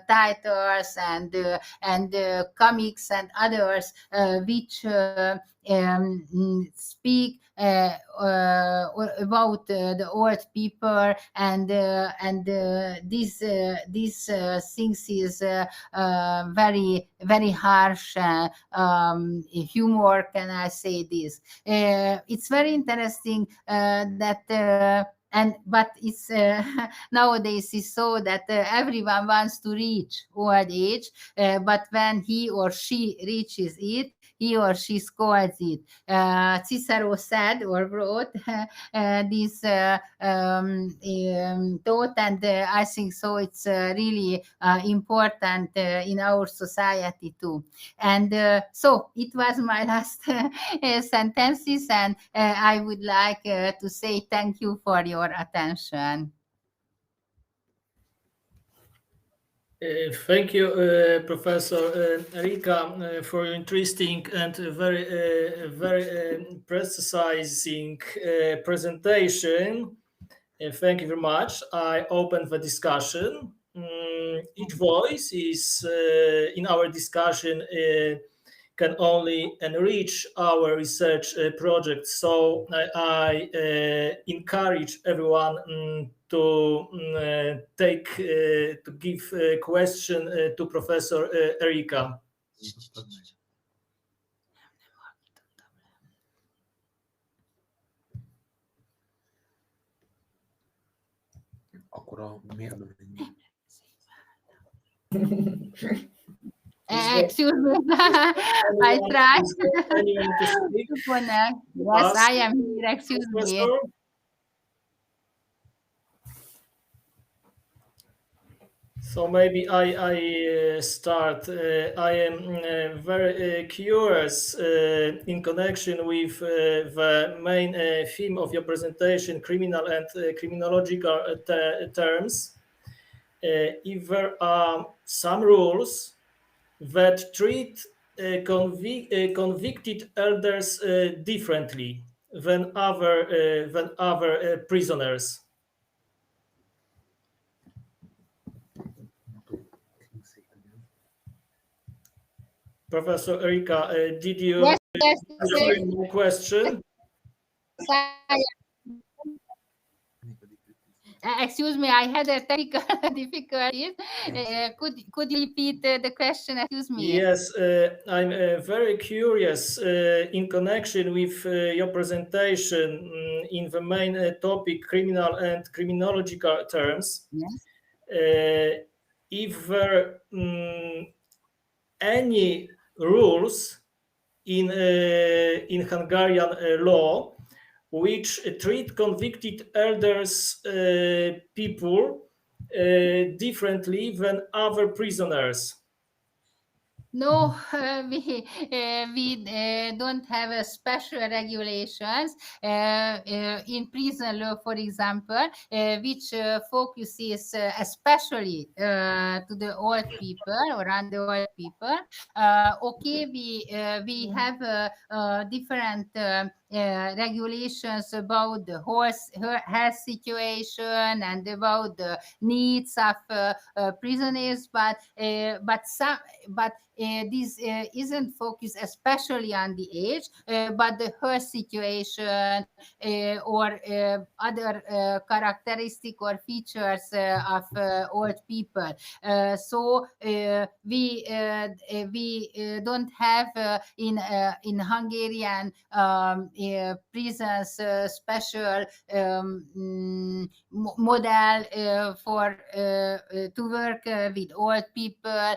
titles and comics and others which speak about the old people, and this things is very very harsh humor. Can I say this? It's very interesting that. But it's nowadays is so that everyone wants to reach old age, but when he or she reaches it, he or she scolds it. Cicero said or wrote this thought, and I think so it's really important in our society too. And so it was my last sentences, and I would like to say thank you for your attention. Thank you, Professor Erika, for your interesting and very precising presentation. Thank you very much. I open the discussion. Each voice is in our discussion can only enrich our research project. So I encourage everyone to to give a question to Professor Erika. Akkor miért nem ennyi? Excuse me, I tried Anyone to speak? to connect. Yes, I am here. Excuse me. Professor? So maybe I start. I am very curious in connection with the main theme of your presentation, criminal and criminological terms. If there are some rules that treat convicted elders differently than other prisoners. Professor Erika, did you Yes, yes, answer my question? Excuse me, I had a technical difficulties. Could you repeat the question? Excuse me. Yes, I'm very curious in connection with your presentation in the main topic, criminal and criminological terms. Yes. If there any rules in Hungarian law which treat convicted elders people differently than other prisoners. No, we don't have a special regulations in prison law, for example, which focuses especially to the old people or on the old people. Okay, we have different regulations about the health situation and about the needs of prisoners, but this isn't focused especially on the age, but the health situation or other characteristic or features of old people. So we don't have in Hungarian prisons special model for to work with old people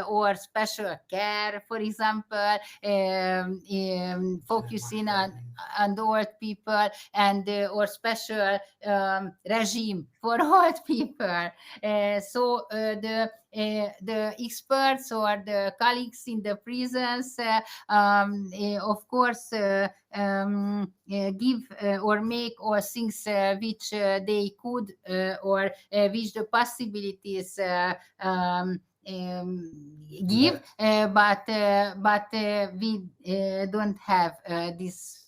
or special care, for example, focusing on the old people and or special regime for old people. So the experts or the colleagues in the prisons, of course, give or make all things which they could or which the possibilities give, but we don't have this.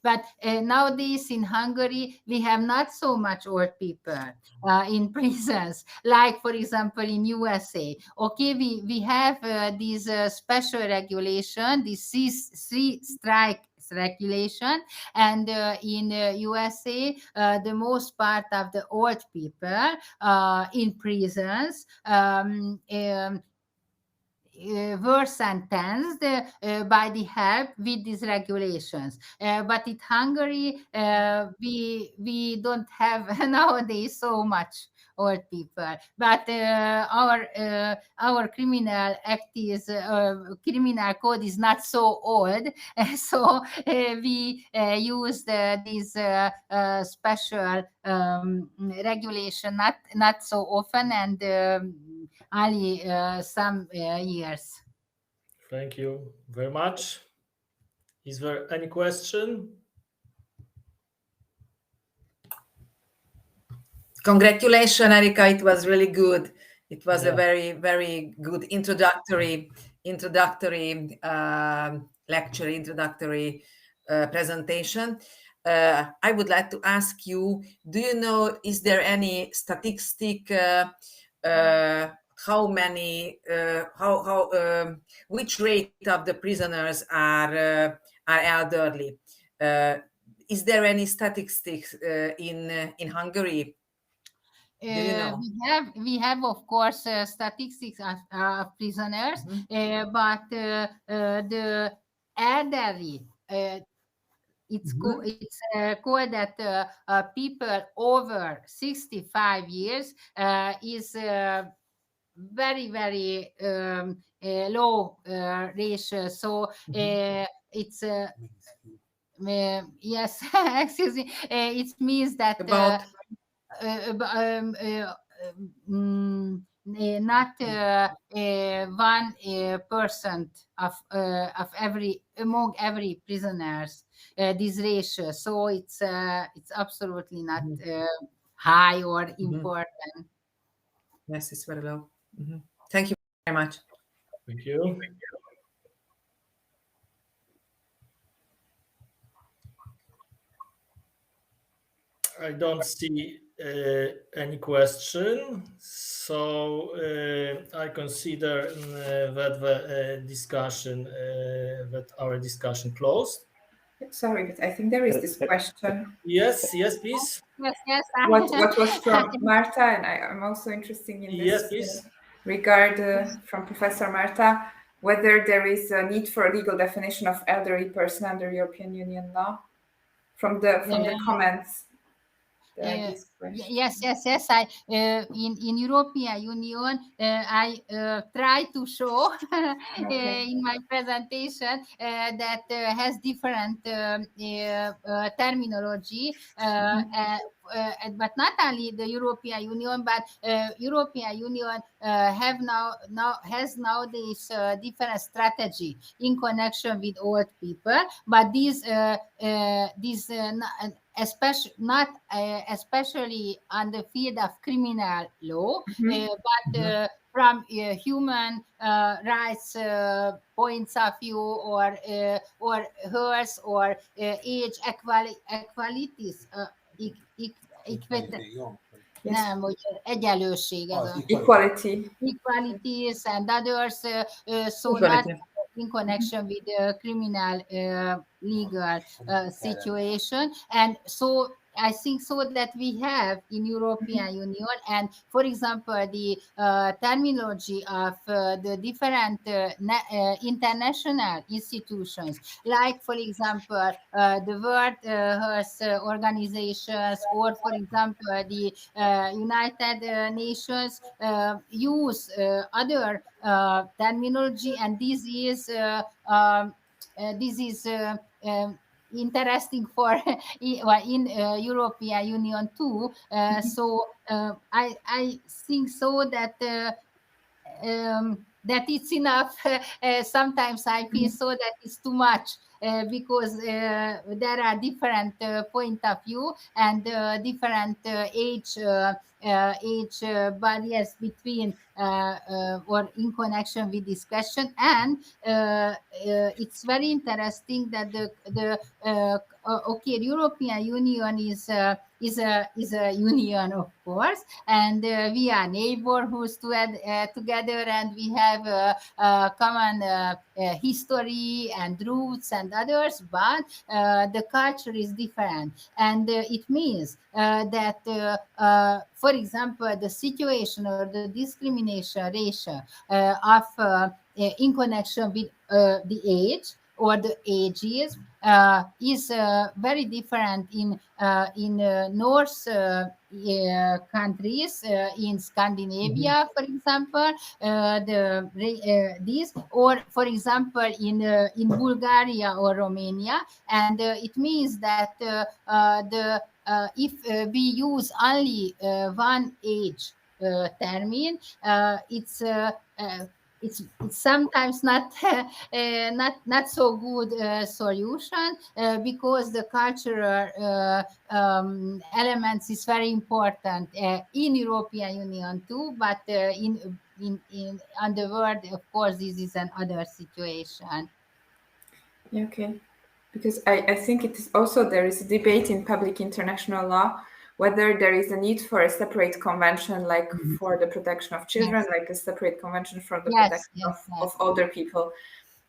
But nowadays in Hungary, we have not so much old people in prisons, like for example in USA. Okay, we have this special regulation, this three strike regulation, and in USA, the most part of the old people in prisons were sentenced by the help with these regulations. But in Hungary, we don't have nowadays so much old people. But our criminal act is criminal code is not so old, so we use this special regulation not so often and only some years. Thank you very much. Is there any question? Congratulations, Erika. It was really good. It was Yeah. a very, very good introductory lecture, introductory presentation. I would like to ask you, do you know, is there any statistic how many which rate of the prisoners are elderly? Is there any statistics in Hungary? Do you know? We have of course statistics of prisoners, but the elderly it's called that people over 65 years is very very low ratio. So it's yes, excuse me. It means that About not 1% of every among every prisoners this ratio. So it's absolutely not high or important. Yes, it's very low. Thank you very much. Thank you. I don't see any question, so I consider that the discussion, that our discussion closed. Sorry, but I think there is this question. Yes, please. Yes. What was from Marta, and I'm also interested in Yes, this please. regard from Professor Marta, whether there is a need for a legal definition of elderly person under European Union law from the comments. Yes. I in European Union I try to show in my presentation that has different terminology, but not only the European Union, but European Union has nowadays different strategy in connection with old people, but especially on the field of criminal law, but from human rights points of view, or hers, or age equalities, nem, hogy egyenlőség ez a equalities and others, so not in connection with the criminal legal situation. And so I think so that we have in European Union, and for example, the terminology of the different international institutions, like for example, the World Health Organizations, or for example, the United Nations use other terminology, and this is interesting for in European Union too. So I think so that that it's enough. Sometimes I feel so that it's too much, because there are different point of view and different age barriers between or in connection with this question. And it's very interesting that the European Union is a union, of course, and we are neighborhoods together, and we have a common history and roots and others, but the culture is different, and it means that for example, the situation or the discrimination ratio of in connection with the age or the ages is very different in North countries, in Scandinavia, for example, this, or for example in Bulgaria or Romania, and it means that if we use only one age term, it's sometimes not so good solution, because the cultural elements is very important in European Union too, but in on the world, of course, this is another situation. Okay, because I think it is also, there is a debate in public international law whether there is a need for a separate convention, like for the protection of children, like a separate convention for the protection of older people.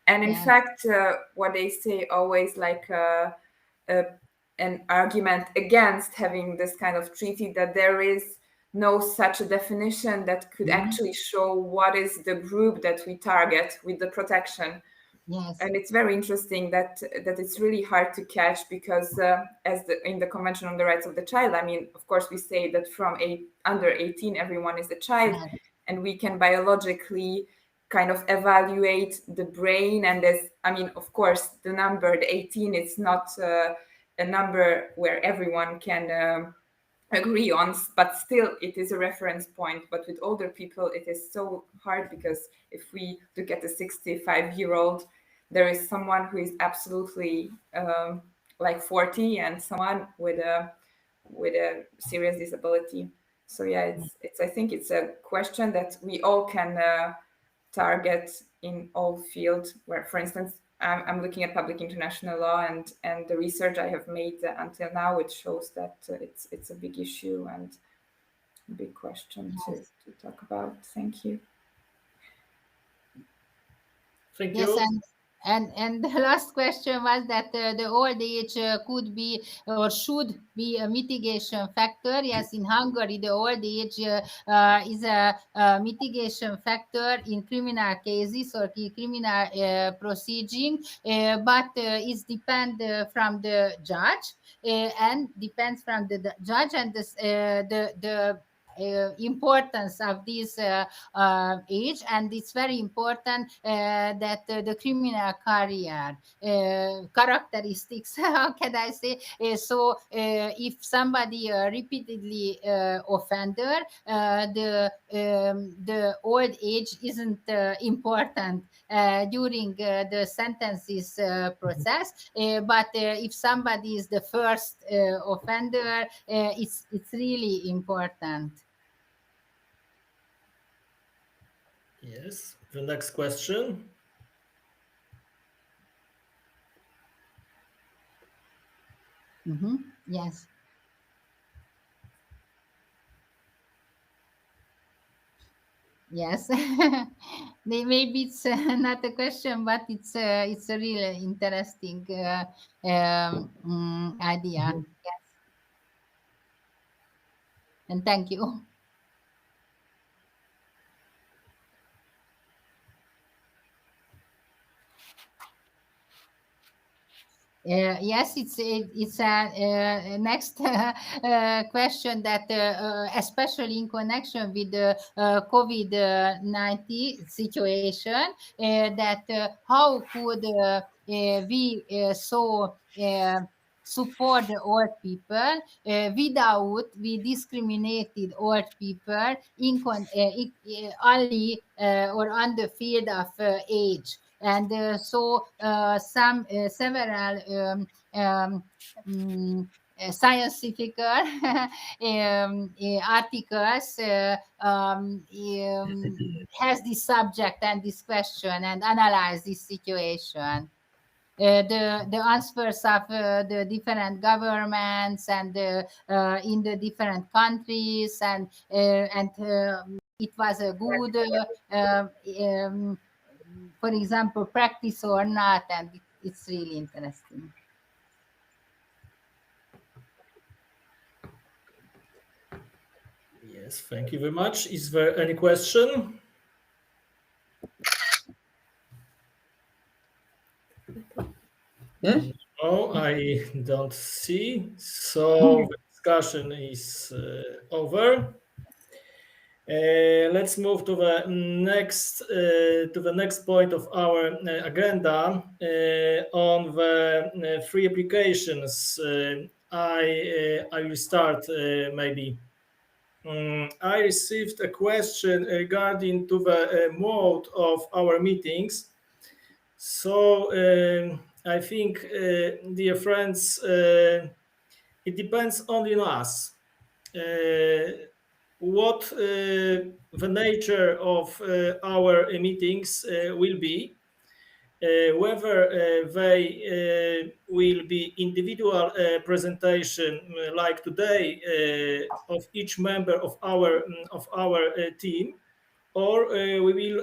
And in fact, what they say always, like an argument against having this kind of treaty, that there is no such a definition that could actually show what is the group that we target with the protection. Yes. And it's very interesting that it's really hard to catch, because in the Convention on the Rights of the Child, I mean, of course, we say that from under 18, everyone is a child, and we can biologically kind of evaluate the brain. And of course, the number, the 18, it's not a number where everyone can agree on, but still it is a reference point. But with older people, it is so hard, because if we look at a 65-year-old, there is someone who is absolutely like 40 and someone with a serious disability. So yeah, it's I think it's a question that we all can target in all fields. Where, for instance, I'm looking at public international law, and the research I have made until now, it shows that it's a big issue and a big question to talk about. Thank you. Thank Yes, you. and the last question was that the old age could be or should be a mitigation factor. Yes, in Hungary, the old age is a mitigation factor in criminal cases or criminal proceeding, but it depends from the judge and depends from the judge and the importance of this age, and it's very important that the criminal career characteristics, how can I say, if somebody repeatedly offender, the old age isn't important during the sentences process, but if somebody is the first offender, it's really important. Yes. The next question. Yes. Yes. Maybe it's not a question, but it's a really interesting idea. Yes. And thank you. Yes, it's a next question that especially in connection with the COVID-19 situation, that how could we support the old people without we discriminated old people only or on the field of age. And several scientific articles has this subject and this question and analyze this situation. The answers of the different governments and in the different countries, and it was a good for example, practice or not, and it's really interesting. Yes, thank you very much. Is there any question? No, I don't see. So the discussion is over. Let's move to the next point of our agenda on the free applications. I will start maybe. I received a question regarding to the mode of our meetings. So I think, dear friends, it depends only on us. What the nature of our meetings will be, whether they will be individual presentation like today of each member of our team, or we will